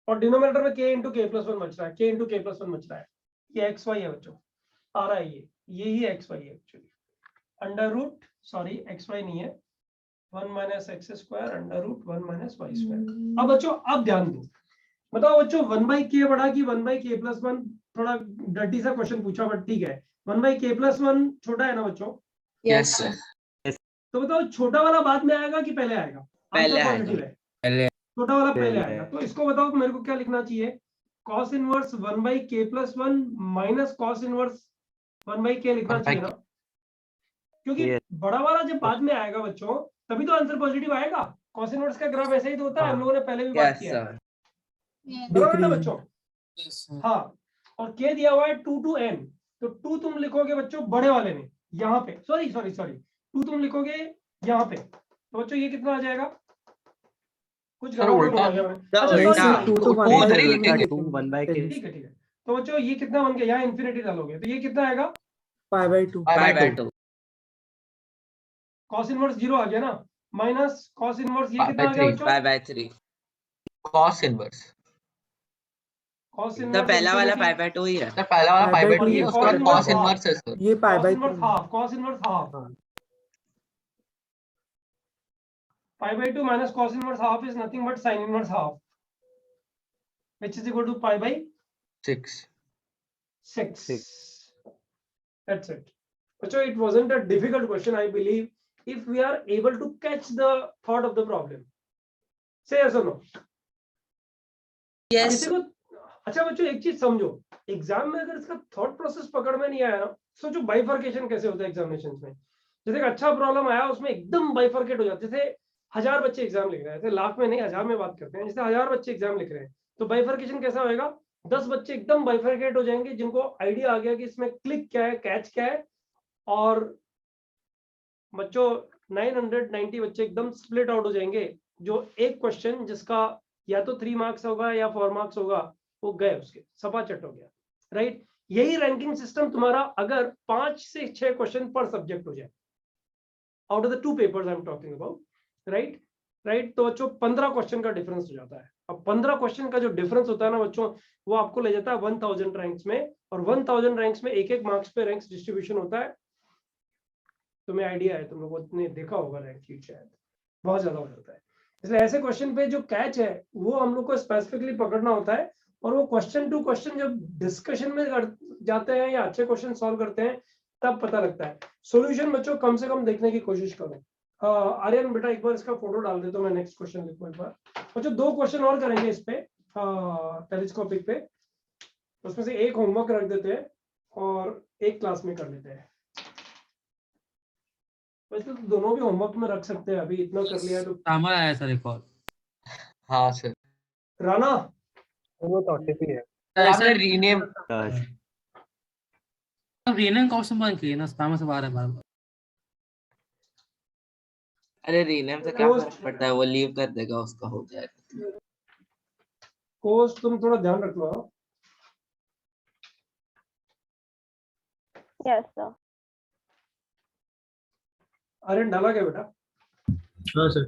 और डिनोमिनेटर में k इंटू k+1 बच रहा है, k इंटू k+1 बच रहा है, ये xy है बच्चों, आ रहा है ये ही xy है actually, under root sorry xy नहीं है, 1 minus x square under root 1 minus y square. अब बच्चों अब ध्यान दो, बताओ बच्चों 1/k बड़ा कि 1/k+1, थोड़ा डर्टी सा क्वेश्चन पूछा बट ठीक है, 1/k+1 छोटा है ना बच्चों? Yes, sir. तो बताओ छोटा वाला बाद में आएगा कि पहले आएगा? पहले आंसर आएगा। पॉजिटिव है, पहले छोटा वाला पहले पहले आएगा, तो इसको बताओ मेरे को क्या लिखना चाहिए? cos inverse 1/k+1 minus cos inverse 1/k लिखना चाहिए ना, क्योंकि Yes. बड़ा वाला जब बाद में आएगा बच्चों तभी तो आंसर पॉजिटिव आएगा। cos इनवर्स का ग्राफ ऐसे ही तो होता है, हम लोगों ने पहले भी बात किया है, बराबर है ना बच्चों? हाँ, और k दिया हुआ है 2 to n, तो 2 तुम लिखोगे बच्चों बड़े वाले में, यहाँ पे सॉरी 2 तुम लिखोगे यहाँ पे, तो बच्चों ये कितना आ जाएगा? कुछ सर, गड़बड़ उल्टा। हो गया मैं। सर, अच्छा, उल्टा। sorry, टू तो टू वन उधर बाई ही टू लिखेंगे। में 1/k। ठीक है ठीक है, तो बच्चों ये कितना बन गया? यहाँ इन्फिनिटी डालोगे तो ये कितना आएगा? π/2 π/2 cos इनवर्स 0 आ गया ना, माइनस cos इनवर्स ये कितना आ गया बच्चों? π/3 cos इनवर्स। cos इनवर्स पहला वाला infinity, π/2 ही है सर, पहला वाला π/2 π/2 ही है, उसके बाद cos cos inverse इनवर्स है सर। ये cos π/3 inverse half, cos inverse half, π/2 minus cos inverse half is nothing but sin inverse half, which is equal to π/6. 6 That's it. So it wasn't a difficult question, I believe, if we are able to catch the thought of the problem. Say yes or no? Yes. किसी को अच्छा बच्चों एक चीज समझो, exam में अगर इसका थॉट प्रोसेस पकड़ में नहीं आया ना, सोचो बाइफर्केशन कैसे होता है एग्जामिनेशन में। जैसे एक अच्छा प्रॉब्लम आया उसमें एकदम बाइफर्केट हो जाते, जैसे 1000 बच्चे एग्जाम लिख रहे हैं, जैसे लाख में नहीं 1000 में बात करते हैं, जैसे 1000 बच्चे एग्जाम लिख रहे हैं, तो बाइफर्केशन कैसा होएगा? 10 बच्चे एकदम बाइफर्केट हो जाएंगे जिनको आइडिया आ गया कि इसमें क्लिक क्या है, कैच क्या है, और बच्चों 990 बच्चे एकदम स्प्लिट आउट हो जाएंगे, जो एक क्वेश्चन जिसका या तो 3 मार्क्स होगा या 4 मार्क्स होगा वो गए, उसके सपाचट हो गया, राइट? यही रैंकिंग सिस्टम तुम्हारा अगर 5 से 6 क्वेश्चन पर सब्जेक्ट हो जाए, out of the 2 papers I am talking about, right, तो बच्चों 15 क्वेश्चन का डिफरेंस हो जाता है। अब 15 क्वेश्चन का जो डिफरेंस होता है ना बच्चों, वो आपको ले जाता है 1000 रैंक्स में, और 1000 रैंक्स में एक मार्क्स पे रैंक्स डिस्ट्रीब्यूशन होता है। तुम्हें आइडिया है, तुम लोगों ने देखा होगा रैंक शीट, शायद बहुत ज्यादा हो जाता है। इसलिए ऐसे क्वेश्चन पे जो कैच है वो हम लोग को स्पेसिफिकली पकड़ना होता है, और वो क्वेश्चन टू क्वेश्चन जब डिस्कशन में जाते हैं या अच्छे क्वेश्चन सॉल्व करते हैं तब पता लगता है। सॉल्यूशन बच्चों कम से कम देखने की कोशिश करो। आर्यन बेटा एक बार इसका फोटो डाल दे तो मैं नेक्स्ट क्वेश्चन लिखूं एक बार। बच्चों 2 क्वेश्चन और करेंगे इस पे टेलीस्कोपिक पे, उसमें से एक होमवर्क रख देते हैं और एक क्लास में कर लेते हैं। वैसे तो दोनों भी होमवर्क में रख सकते हैं, अभी इतना कर लिया तो। सामर आया सर एक और। हाँ सर। राणा वो तो ओटीपी है सर आपने रीनेम रीनेम क्वेश्चन बंद किए ना, स्पैम से बाहर है बार-बार। अरे रीनेम से क्या फर्क पड़ता है, वो लीव कर देगा, उसका हो जाएगा। कोर्स तुम थोड़ा ध्यान रख लो। Yes sir. आर्यन डाला क्या बेटा? हाँ सर।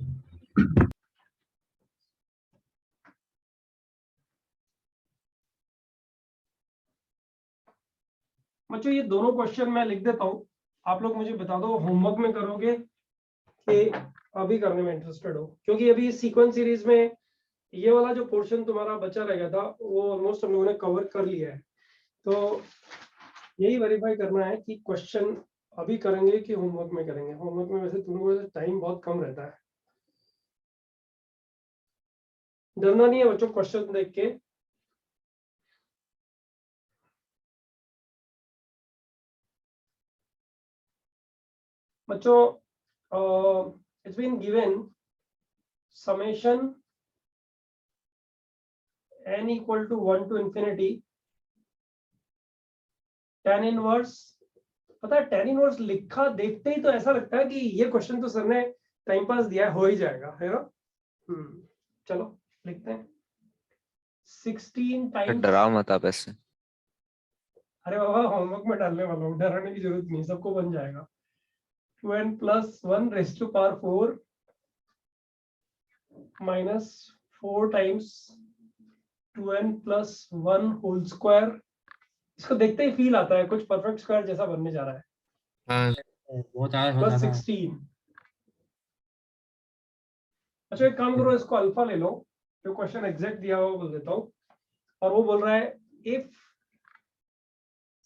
बच्चों ये दोनों क्वेश्चन मैं लिख देता हूँ, आप लोग मुझे बता दो होमवर्क में करोगे कि अभी करने में इंटरेस्टेड हो, क्योंकि अभी सीक्वेंस सीरीज में ये वाला जो पोर्शन तुम्हारा बचा रह गया था वो ऑलमोस्ट हम लोगों ने कवर कर लिया है। तो यही वेरीफाई करना है कि क्वेश्चन अभी करेंगे कि होमवर्क में करेंगे। होमवर्क में वैसे तुम लोगों को टाइम बहुत कम रहता है। डरना नहीं है बच्चों क्वेश्चन देख के। बच्चों it's been given summation n equal to 1 to infinity tan inverse। पता है tan inverse लिखा देखते ही तो ऐसा लगता है कि ये क्वेश्चन तो सर ने टाइम पास दिया है, हो ही जाएगा, है ना। चलो लिखते हैं 16 टाइम्स। डराओ मत आप ऐसे। अरे बाबा होमवर्क में डालने वाला हूँ, डराने की जरूरत नहीं, सबको बन जाएगा। 2n plus 1 raised to power 4 minus 4 times 2n plus 1 whole square। इसको देखते ही फील आता है कुछ परफेक्ट स्क्वायर जैसा बनने जा रहा है। हाँ बहुत ज़्यादा हो प्लस जाता है। 16। अच्छा एक काम करो, इसको अल्फा ले लो, जो क्वेश्चन एग्जैक्ट दिया हुआ बोल देता हूँ, और वो बोल रहा है if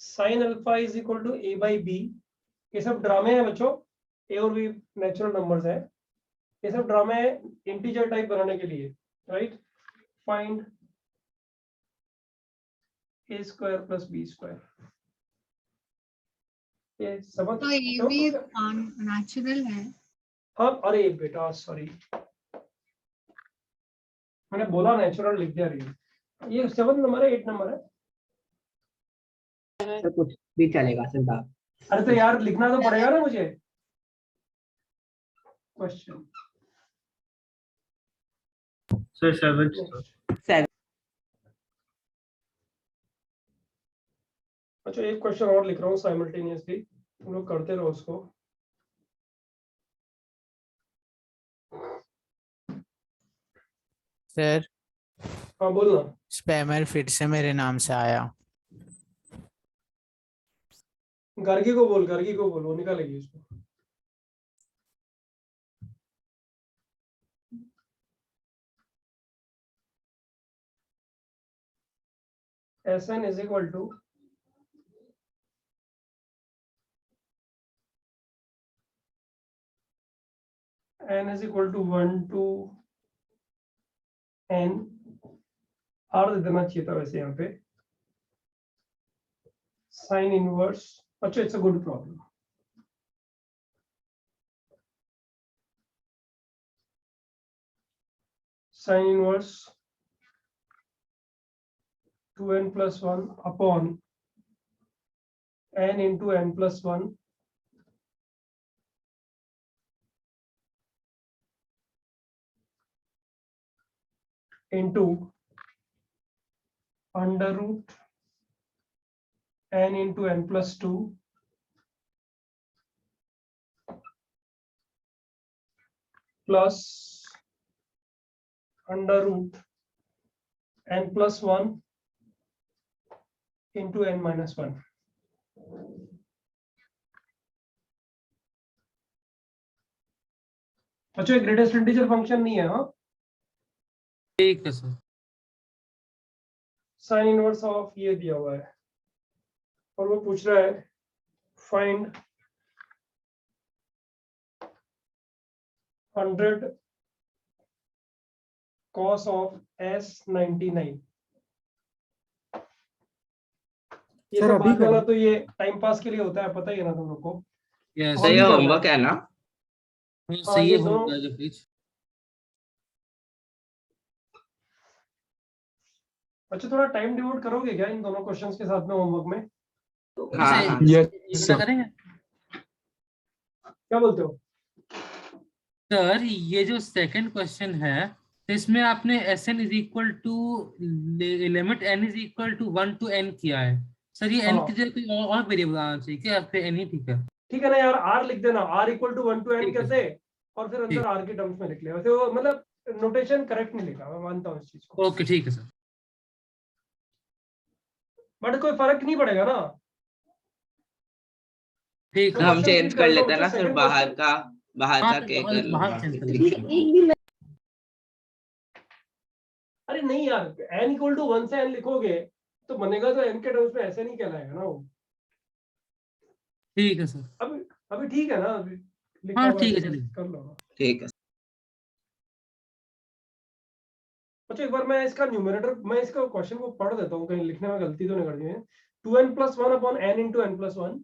sin alpha is equal to a by b। ये सब ड्रामे हैं बच्चों, a और b नेचुरल नंबर्स है, ये सब ड्रामे है इंटीजर टाइप बनाने के लिए, right. Find a square plus b square. ये समझ तो ये भी नेचुरल है। हाँ अरे बेटा सॉरी, मैंने बोला नेचुरल लिख दिया। ये 7 नंबर है 8 नंबर है। सर कुछ भी चलेगा सर बात। अरे तो यार लिखना तो पड़ेगा ना मुझे क्वेश्चन। सर 7। अच्छा एक क्वेश्चन और लिख रहा हूँ साइमल्टेनियसली, तुम लोग करते रहो उसको। सर हाँ बोलना। स्पैमर फिर से मेरे नाम से आया। गर्गी को बोल, वो निकालेगी उसको। Sn is equal to n is equal to 1 to n। R दे देना चाहिए था वैसे यहाँ पे। साइन इनवर्स, अच्छा it's a good problem. Sine inverse 2n plus 1 upon n into n plus 1 into under root n into n plus 2 plus under root n plus 1 into n minus 1। अच्छा greatest integer function नहीं है। हाँ ठीक है sir. Sine inverse of ये दिया हुआ है और वो पूछ रहा है फाइंड 100 cos of S99। ये सर, सब अभी बाद वाला करें? तो ये टाइम पास के लिए होता है, पता ही है ना तुम लोग को। यस सर ये होमवर्क है ना। सही ये है दोनों- होगा जो प्लीज। अच्छा थोड़ा टाइम डिवोट करोगे क्या इन दोनों क्वेश्चंस के साथ में होमवर्क में? हाँ इतना करेंगे क्या बोलते हो? सर। ये जो सेकंड क्वेश्चन है इसमें आपने Sn is equal to limit n is equal to 1 to n किया है सर। ये n हाँ। की जगह कोई और वेरिएबल आना चाहिए क्या? फिर n ही ठीक है। ठीक है ना यार, आर लिख देना, r equal to 1 to n ठीक है करते और फिर अंदर ठीक। आर के टर्म्स में लिख ले। वैसे वो मतलब नोटेशन करेक्ट नहीं लिखा, मैं मानता हूँ इस चीज को, ओके ठीक है सर। बट कोई फर्क नहीं पड़ेगा ना। ठीक है। हम क्वेश्चन चेंज रीड कर लो लेते हैं ना बच्चों, सर, second बाहर question। का हाँ, के कर लो। बाहर चेंज कर लेंगे। अरे नहीं यार, n इक्वल टू 1 से n लिखोगे तो बनेगा तो n के टर्म्स में ऐसे नहीं कहलाएगा ना वो। ठीक है सर। अभी ठीक है ना, अभी लिखा हाँ हुआ ठीक है तो चलिए। कर लो ना। ठीक है अच्छा एक बार मैं इसका न्यूमरेटर, मैं इसका क्वेश्चन को पढ़ देता हूँ, कहीं लिखने में गलती तो नहीं कर दी है। 2n+1 n × n+1,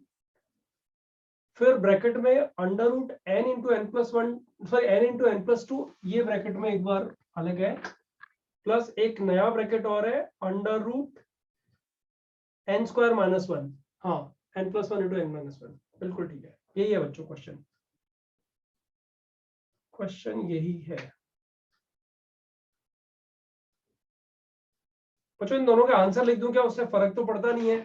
फिर ब्रैकेट में under root n × n+1, sorry n × n+2, ये ब्रैकेट में एक बार अलग है, प्लस एक नया ब्रैकेट और है अंडर रूट n² - 1, हाँ n+1 × n-1, बिल्कुल ठीक है, यही है बच्चों क्वेश्चन, क्वेश्चन यही है बच्चों। इन दोनों के आंसर लिख दूं क्या, उससे फर्क तो पड़ता नहीं है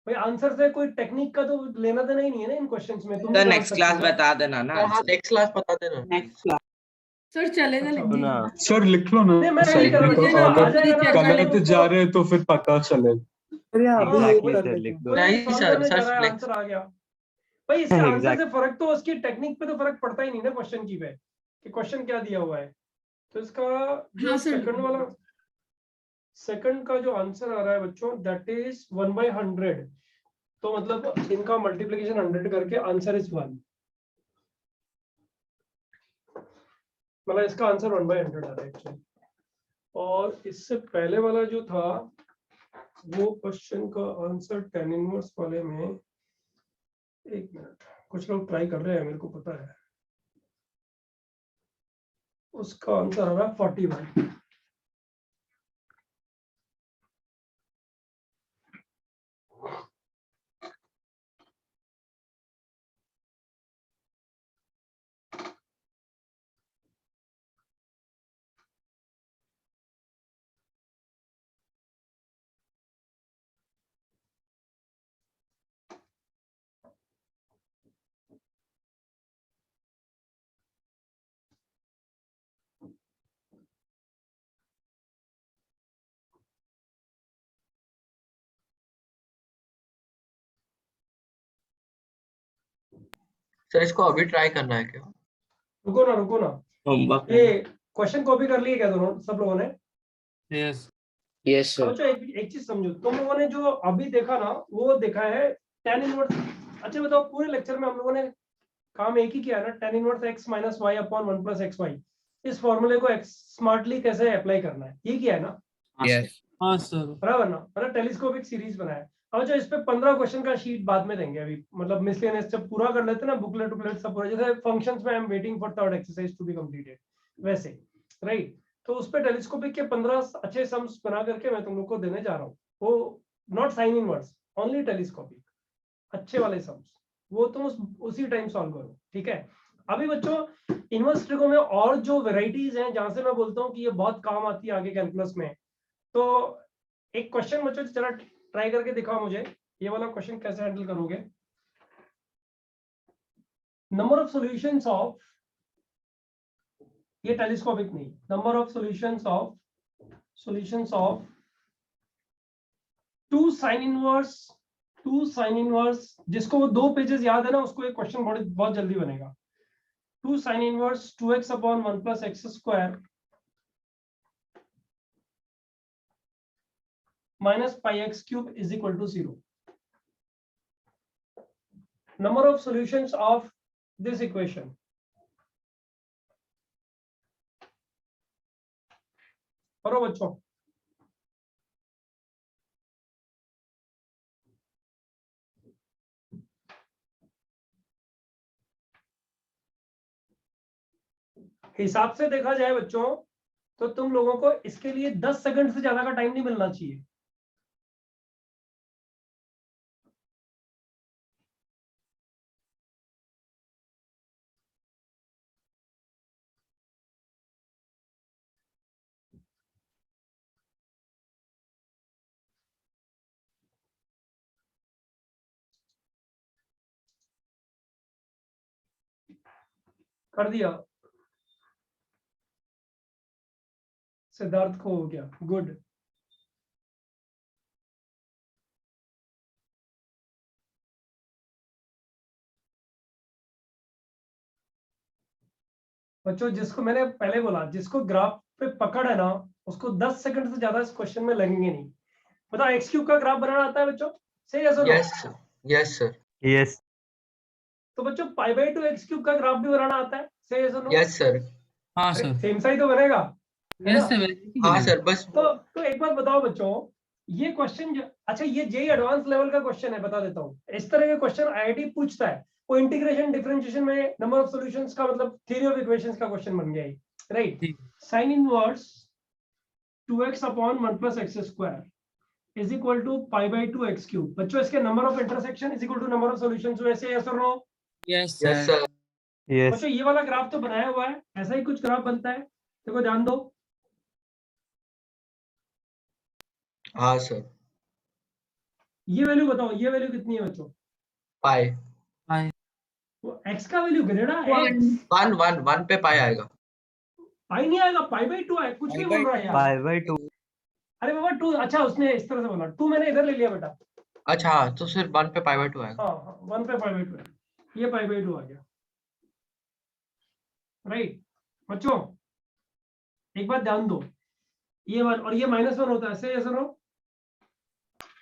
भाई, आंसर से कोई टेक्निक का तो लेना देना ही नहीं है ना इन क्वेश्चंस में। तुम तो नेक्स्ट क्लास बता देना ना। हाँ नेक्स्ट क्लास बता देना। नेक्स्ट क्लास सर चलेगा अच्छा, लिख ना। दीजिए। सर लिख लो ना नहीं, मैं साइड नहीं में, कर तो रहा, आ अगर जाएगा ना, गलत उसको- जा रहे हैं तो फिर पता चलेगा। अरे अभी हाँ, एक वही- कर लेते हैं। वही नहीं solve सर, करने जा सर रहा है, next- आंसर आ गया भाई। इससे आंसर से फर्क तो उसकी टेक्निक पे तो फर्क पड़ता ही नहीं ना क्वेश्चन की पे, कि क्वेश्चन क्या दिया हुआ है। तो इसका जो हाँ सर। सेकंड वाला, सेकंड का जो आंसर आ रहा है बच्चों, दैट इज 1/100। तो मतलब इनका मल्टीप्लिकेशन 100 करके आंसर इज 1, मतलब इसका आंसर 1/100 आ रहा है एक्चुअली। और इससे पहले वाला जो था वो क्वेश्चन का आंसर tan इनवर्स वाले में, एक मिनट, कुछ लोग ट्राई कर रहे हैं मेरे को पता है, उसका आंसर आ रहा है 41। सर इसको अभी ट्राई करना है क्या? रुको ना, ये क्वेश्चन कॉपी कर लिए क्या दोनों सब लोगों ने? यस यस अब सर। बच्चों एक चीज समझो, तुम लोगों ने जो अभी देखा ना वो देखा है tan इनवर्स। अच्छा बताओ, पूरे लेक्चर में हम लोगों ने काम एक ही किया ना, tan inverse x - y / 1 + xy, इस फॉर्मूले को स्मार्टली कैसे अप्लाई करना है, ये किया है ना? यस हाँ सर। बराबर ना, मतलब टेलीस्कोपिक सीरीज बनाया। अब जो इस पे 15 क्वेश्चन का शीट बाद में देंगे, अभी मतलब मिसलेनियस जब पूरा कर लेते हैं ना, बुकलेट वुकलेट सब पूरा, जैसे फंक्शंस में I am waiting for third exercise to be completed, वैसे राइट। तो उस पे टेलीस्कोपिक के 15 अच्छे सम्स बना करके मैं तुम लोग को देने जा रहा हूँ, वो not sine inverse, only telescopic अच्छे वाले सम्स, वो तुम उसी टाइम सॉल्व करो, ठीक है। अभी बच्चों इनवर्स ट्रिको में और जो वेराइटीज हैं जहां से मैं बोलता हूँ कि ये बहुत काम आती है आगे कैलकुलस में, तो एक क्वेश्चन बच्चों जरा ट्राई करके दिखाओ मुझे, ये वाला क्वेश्चन कैसे हैंडल करोगे। नंबर ऑफ सॉल्यूशंस ऑफ, ये टेलीस्कोपिक नहीं, number of solutions of 2 sin inverse, जिसको वो 2 पेजेस याद है ना, उसको एक क्वेश्चन बहुत जल्दी बनेगा। 2 sin inverse 2x / 1 + x² - πx³ = 0. Number of solutions of this equation. करो बच्चों। हिसाब से देखा जाए बच्चों तो तुम लोगों को इसके लिए 10 सेकंड से ज्यादा का टाइम नहीं मिलना चाहिए। कर दिया, सिद्धार्थ को हो गया, गुड। बच्चों जिसको मैंने पहले बोला, जिसको ग्राफ पे पकड़ है ना, उसको 10 सेकंड से ज्यादा इस क्वेश्चन में लगेंगे नहीं। बताओ x³ का ग्राफ बनाना आता है बच्चों, सही है सर? Yes sir. यस तो बच्चों π/2 x³ का ग्राफ भी बनाना आता है, सही है सर? Yes sir. हाँ सर। सेम साइज तो बनेगा। है ना? हाँ सर बस तो एक बात बताओ बच्चों, ये क्वेश्चन अच्छा ये जेई एडवांस लेवल का क्वेश्चन है, बता देता हूँ। इस तरह के क्वेश्चन आईआईटी पूछता है। वो इंटीग्रेशन डिफरेंशिएशन में नंबर ऑफ सॉल्यूशंस का मतलब थ्योरी ऑफ इक्वेशंस का क्वेश्चन बन गया है, right? Sine inverse 2x upon 1 plus x square is equal to pi by 2 x cube. बच्चों इसके number of intersection is equal to number of solutions, वैसे yes और no? Yes yes sir. Sir. बच्चों ये वाला ग्राफ तो बनाया हुआ है, ऐसा ही कुछ ग्राफ बनता है, देखो ध्यान दो। हाँ सर। ये वैल्यू बताओ, ये वैल्यू कितनी है बच्चों? पाई। वो x का वैल्यू गिरेगा, वन पे पाई आएगा। पाई नहीं आएगा, पाई बाई 2 है, कुछ भी बोल रहा है यार। पाई बाई 2। अरे बाबा 2, अच्छा उसने इस तरह से बोला 2, मैंने इधर ले लिया बेटा। अच्छा हाँ, तो सिर्फ 1 पे पाई बाई 2 आएगा। हाँ 1 पे पाई बाई 2 है, ये पाई बाई 2 आ गया, राइट? बच्चों एक बात ध्यान दो, ये 1 और ये -1 होता है, ऐसे ऐसा नो?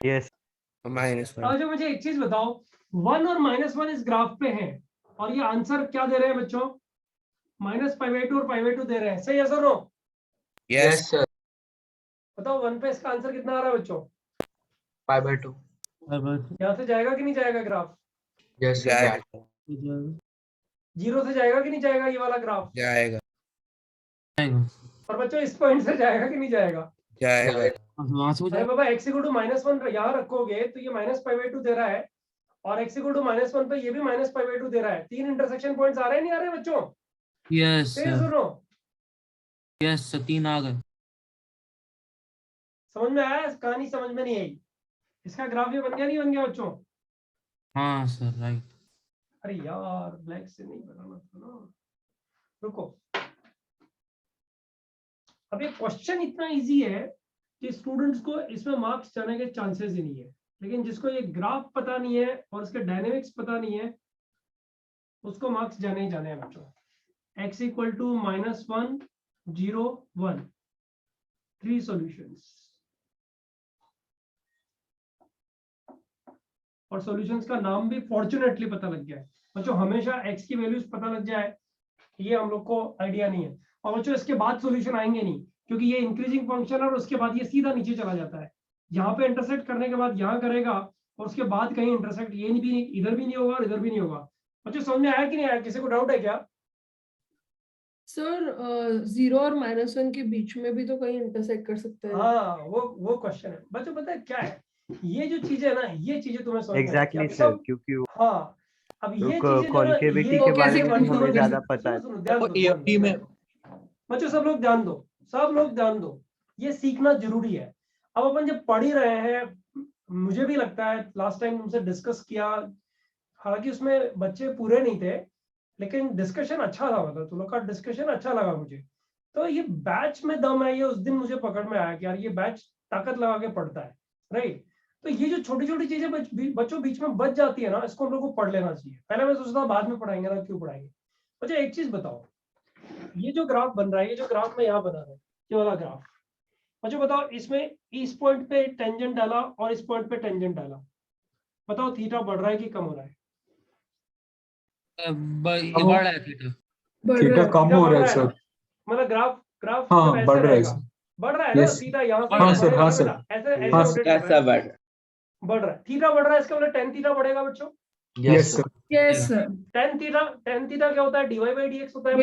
यस। -1। अच्छा मुझे एक चीज बताओ, 1 और -1 इस ग्राफ पे हैं और ये आंसर क्या दे रहे हैं बच्चों? -π/2 और π/2 दे रहे हैं, सही है सर? नो? Yes sir. बताओ 1 पे इसका आंसर कितना आ रहा है बच्चों? पाई बाई 2। यहाँ से जाएगा कि नहीं जाएगा ग्राफ? Yes sir. 0 से जाएगा कि नहीं जाएगा ये वाला ग्राफ? जाएगा। और बच्चों इस पॉइंट से जाएगा कि नहीं जाएगा? जाएगा। अरे बाबा x = -1 यहाँ रखोगे तो ये -π/2 दे रहा है, और x = -1 पे ये भी -π/2 दे रहा है। 3 इंटरसेक्शन पॉइंट्स आ रहे हैं नहीं आ रहे बच्चों? यस सर सुनो, यस सर, 3 आ गए। समझ में आया? कहानी समझ में नहीं आई? इसका ग्राफ ये बन गया नहीं बन गया बच्चों? हाँ सर राइट। अरे यार ब्लैक से नहीं बनाना था ना, रुको। अब ये क्वेश्चन इतना इजी है कि स्टूडेंट्स को इसमें मार्क्स जाने के चांसेस ही नहीं है, लेकिन जिसको ये ग्राफ पता नहीं है और इसके डायनेमिक्स पता नहीं है उसको मार्क्स जाने ही जाने हैं बच्चों। x = -1 0 1, 3 सॉल्यूशंस, और सॉल्यूशंस का नाम भी फॉर्चुनेटली पता लग गया है बच्चों। हमेशा x की वैल्यूज पता लग जाए ये हम लोग को आइडिया नहीं है। और बच्चों इसके बाद सॉल्यूशन आएंगे नहीं, क्योंकि ये इंक्रीजिंग फंक्शन है और उसके बाद ये सीधा नीचे चला जाता है। यहाँ पे इंटरसेक्ट करने के बाद यहाँ करेगा और उसके बाद कहीं इंटरसेक्ट ये भी इधर भी नहीं होगा और इधर भी नहीं होगा। बच्चों समझ में आया कि नहीं आया? किसी को डाउट है क्या? सर 0 और -1 के बीच में भी तो कहीं इंटरसेक्ट कर सकते हैं। हाँ वो क्वेश्चन है बच्चों। पता है क्या है, ये जो चीजें है ना, ये चीजें तुम्हें समझ में एग्जैक्टली सर, क्योंकि हाँ अब ये चीजें कॉन्केविटी के बारे में हमें ज्यादा पता है। एएफटी में बच्चों सब लोग ध्यान दो, सब लोग ध्यान दो, ये सीखना जरूरी है। अब अपन जब पढ़ ही रहे हैं, मुझे भी लगता है लास्ट टाइम तुमसे डिस्कस किया, हालांकि उसमें बच्चे पूरे नहीं थे, लेकिन डिस्कशन अच्छा था, मतलब तुम लोग का डिस्कशन अच्छा लगा मुझे। तो ये बैच में दम है, ये उस दिन मुझे पकड़ में आया कि यार ये बैच ताकत लगा के पढ़ता है, राइट? तो ये जो छोटी छोटी चीजें बच्चों बीच में बच जाती है ना, इसको हम लोग को पढ़ लेना चाहिए। पहले मैं सोचता बाद में पढ़ाएंगे ना, क्यों पढ़ाएंगे। अच्छा एक चीज बताओ, ये जो ग्राफ बन रहा है, ये जो ग्राफ में यहाँ बना रहा है, ये वाला ग्राफ, अच्छा बताओ इसमें इस पॉइंट पे टेंजेंट डाला और इस पॉइंट पे टेंजेंट डाला, बताओ थीटा बढ़ रहा है कि कम हो रहा है? बढ़ रहा है थीटा कम हो रहा है सर। मतलब ग्राफ हाँ बढ़ रहा है सर। बढ़ रहा है ना थीटा, यहाँ से हाँ सर, हाँ सर, ऐसे हाँ रोटेट कर रहा है, बढ़ रहा है, थीटा बढ़ रहा है, इसका मतलब tan थीटा बढ़ेगा बच्चों। Yes sir. Yes sir. tan theta क्या होता है? dy/dx होता है।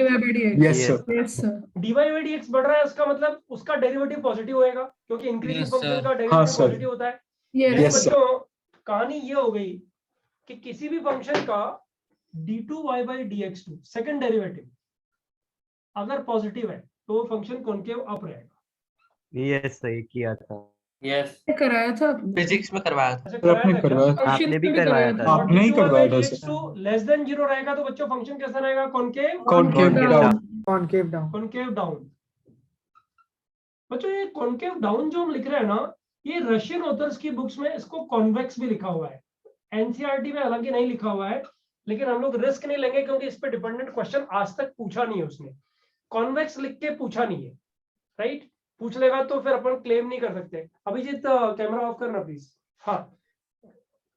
Yes sir. Yes sir. dy/dx बढ़ रहा है, उसका मतलब उसका डेरिवेटिव पॉजिटिव होएगा, क्योंकि इंक्रीजिंग Yes, फंक्शन sir. का हाँ, डेरिवेटिव sir. पॉजिटिव होता है। Yes, sir. बच्चों कहानी ये हो गई कि किसी भी फंक्शन का d2y/dx2 सेकंड डेरिवेटिव अगर पॉजिटिव है तो वो फंक्शन कॉनकेव अप रहेगा। यस सही किया था। यस कराया था फिजिक्स में करवाया था। अच्छा आपने करवाया, Questions आपने भी में भी करवाया कराया था। था। आपने ही करवाया था सर। d2y/dx2 लेस देन 0 रहेगा तो बच्चों फंक्शन कैसा रहेगा? Concave concave down. Concave down. Concave down. बच्चों ये कॉनकेव डाउन जो हम लिख रहे हैं ना, ये रशियन ऑथर्स की बुक्स में इसको कॉन्वेक्स भी लिखा हुआ है, एनसीईआरटी में हालांकि नहीं लिखा हुआ है, लेकिन हम लोग रिस्क नहीं लेंगे क्योंकि इस पे डिपेंडेंट क्वेश्चन आज तक पूछा नहीं है उसने, कॉन्वेक्स लिख के पूछा नहीं है, राइट? पूछ लेगा तो फिर अपन क्लेम नहीं कर सकते। अभिजीत कैमरा ऑफ करना प्लीज। हाँ,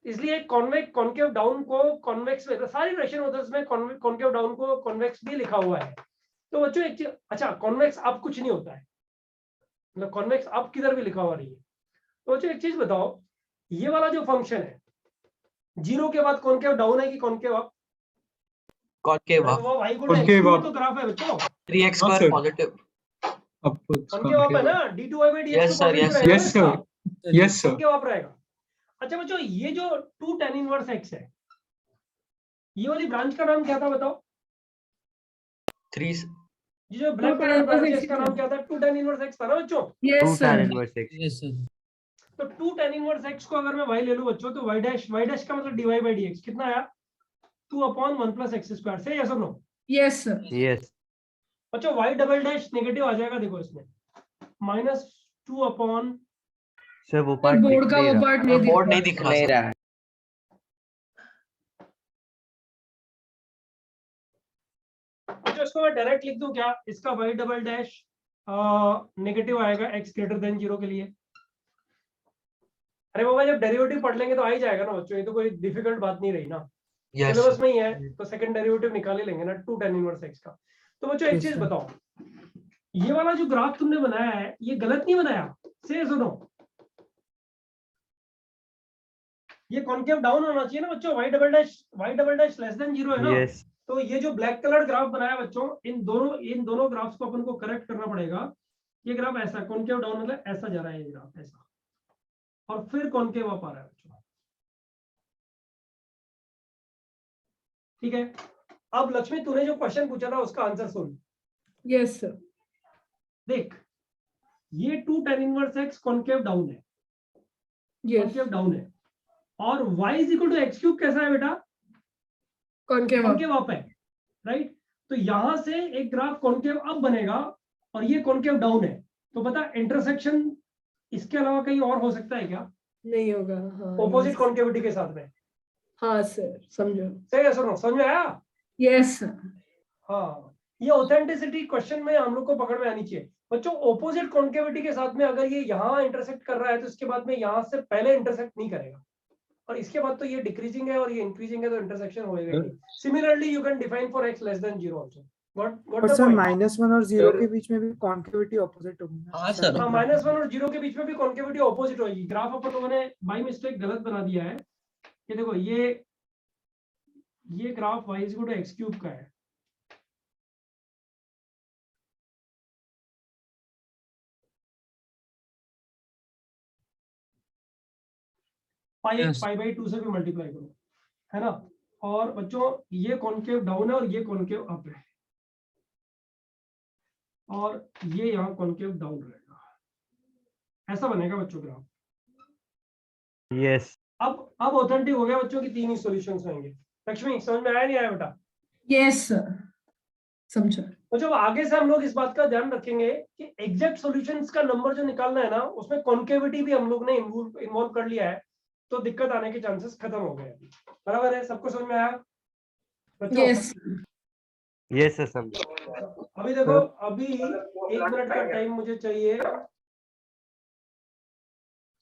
इसलिए कॉनकेव डाउन को कॉन्वेक्स में, सारी रशियन ऑथर्स में कॉनकेव डाउन को कॉन्वेक्स भी लिखा हुआ है। तो बच्चों एक चीज, अच्छा कॉन्वेक्स अब कुछ नहीं होता है, मतलब कॉन्वेक्स अप किधर भी लिखा हुआ नहीं है। तो बच्चों एक चीज बताओ, ये वाला जो फंक्शन है 0 के बाद कॉनकेव डाउन है कि कॉनकेव अप? Concave up. वो y को Concave up. तो ग्राफ है बच्चों, 3x हाँ, square sir. Positive. Concave up है ना, d2y/dx Yes, तो sir, पॉजिटिव yes, रहेगा Yes, sir. इसका। Yes, sir. कॉनकेव अप रहेगा। अच्छा बच्चों, ये जो 2 tan इनवर्स x है, ये वाली ब्रांच का नाम क्या था बताओ? 3 ये जो ब्लैक कलर ब्रांच है इसका नाम क्या था? 2 tan इनवर्स x था ना बच्चों? Yes, sir. Yes, sir. तो 2 tan इनवर्स x को अगर मैं y ले लूं बच्चों, तो y डैश का मतलब dy/dx कितना आया? 2/1 + x²। से yes or no? Yes, sir. Yes. बच्चों y डबल डैश नेगेटिव आ जाएगा, देखो इसमें -2/, सर वो पार्ट बोर्ड का वो पार्ट नहीं बोर्ड दिख नहीं दिख रहा नहीं सर। रहा है। बच्चों इसको मैं डायरेक्ट लिख दूं क्या? इसका y डबल डैश नेगेटिव आएगा x > 0 के लिए। अरे बाबा जब डेरिवेटिव पढ़ लेंगे तो आ ही जाएगा ना बच्चों, ये तो कोई डिफिकल्ट बात नहीं रही ना। Yes, syllabus sir. में ही है तो सेकंड डेरिवेटिव निकाल ही लेंगे ना 2 tan इनवर्स x का। तो बच्चों एक Yes, चीज sir. बताओ, ये वाला जो ग्राफ तुमने बनाया है ये गलत नहीं बनाया? से सुनो, ये कॉनकेव डाउन होना चाहिए ना बच्चों। y double dash less than 0 है ना? Yes. तो ये जो ब्लैक कलर ग्राफ बनाया बच्चों, इन दोनों ग्राफ्स को अपन को करेक्ट करना पड़ेगा। ये ग्राफ ऐसा कॉनकेव डाउन मतलब ऐसा जा रहा है ये ग्राफ ऐसा, और फिर कॉनकेव अप आ रहा है बच्चों। ठीक है, अब लक्ष्मी तूने जो क्वेश्चन पूछा था उसका आंसर सुन। Yes, sir. देख, ये 2 tan inverse x concave down है, Yes. कॉनकेव डाउन है, और y = x³ कैसा है बेटा? Concave up. कॉनकेव अप है, राइट? तो यहां से एक ग्राफ कॉनकेव अप बनेगा और ये कॉनकेव डाउन है। तो बता इंटरसेक्शन इसके अलावा कहीं और हो सकता है क्या? नहीं होगा। हाँ. Opposite yes. कॉनकेविटी के साथ में। हाँ सर, समझो. सही है, सुनो समझ में आया? Yes, sir. हाँ, ये ऑथेंटिसिटी क्वेश्चन में हम लोग को पकड़ में आनी चाहिए बच्चों। ऑपोजिट कॉनकेविटी के साथ में अगर ये यहाँ इंटरसेक्ट कर रहा है तो इसके बाद में यहाँ से पहले इंटरसेक्ट नहीं करेगा, और इसके बाद तो ये डिक्रीजिंग है और ये इंक्रीजिंग है, तो इंटरसेक्शन होएगा ही नहीं। Similarly you can define for x less than 0 also. और सर -1 और 0 के बीच में भी कॉन्केविटी ऑपोजिट होगी ना? हाँ सर। हाँ, -1 और 0 के बीच में भी कॉनकेविटी ऑपोजिट होगी। ग्राफ अपन लोगों ने बाय मिस्टेक गलत बना दिया है। ये देखो, ये ग्राफ y = x³ का है। π/2 से भी मल्टीप्लाई करो, है ना? और बच्चों ये कॉनकेव डाउन है और ये कॉनकेव अप है, और ये यहाँ कॉनकेव डाउन रहेगा, ऐसा बनेगा बच्चों ग्राफ। Yes. अब ऑथेंटिक हो गया बच्चों की 3 ही सॉल्यूशंस होंगे। लक्ष्मी समझ में आया नहीं आया बेटा? Yes, sir. समझो. तो जब आगे से हम लोग इस बात का ध्यान रखेंगे कि एग्जैक्ट सॉल्यूशंस का नंबर जो निकालना है ना, उसमें कॉनकेविटी भी हम लोग ने इन्वॉल्व कर लिया है, तो दिक्कत आने के चांसेस खत्म हो गए। बराबर है? सबको समझ में आया बच्चों? Yes. Yes, sir. समझो. अभी देखो, अभी 1 मिनट का टाइम मुझे चाहिए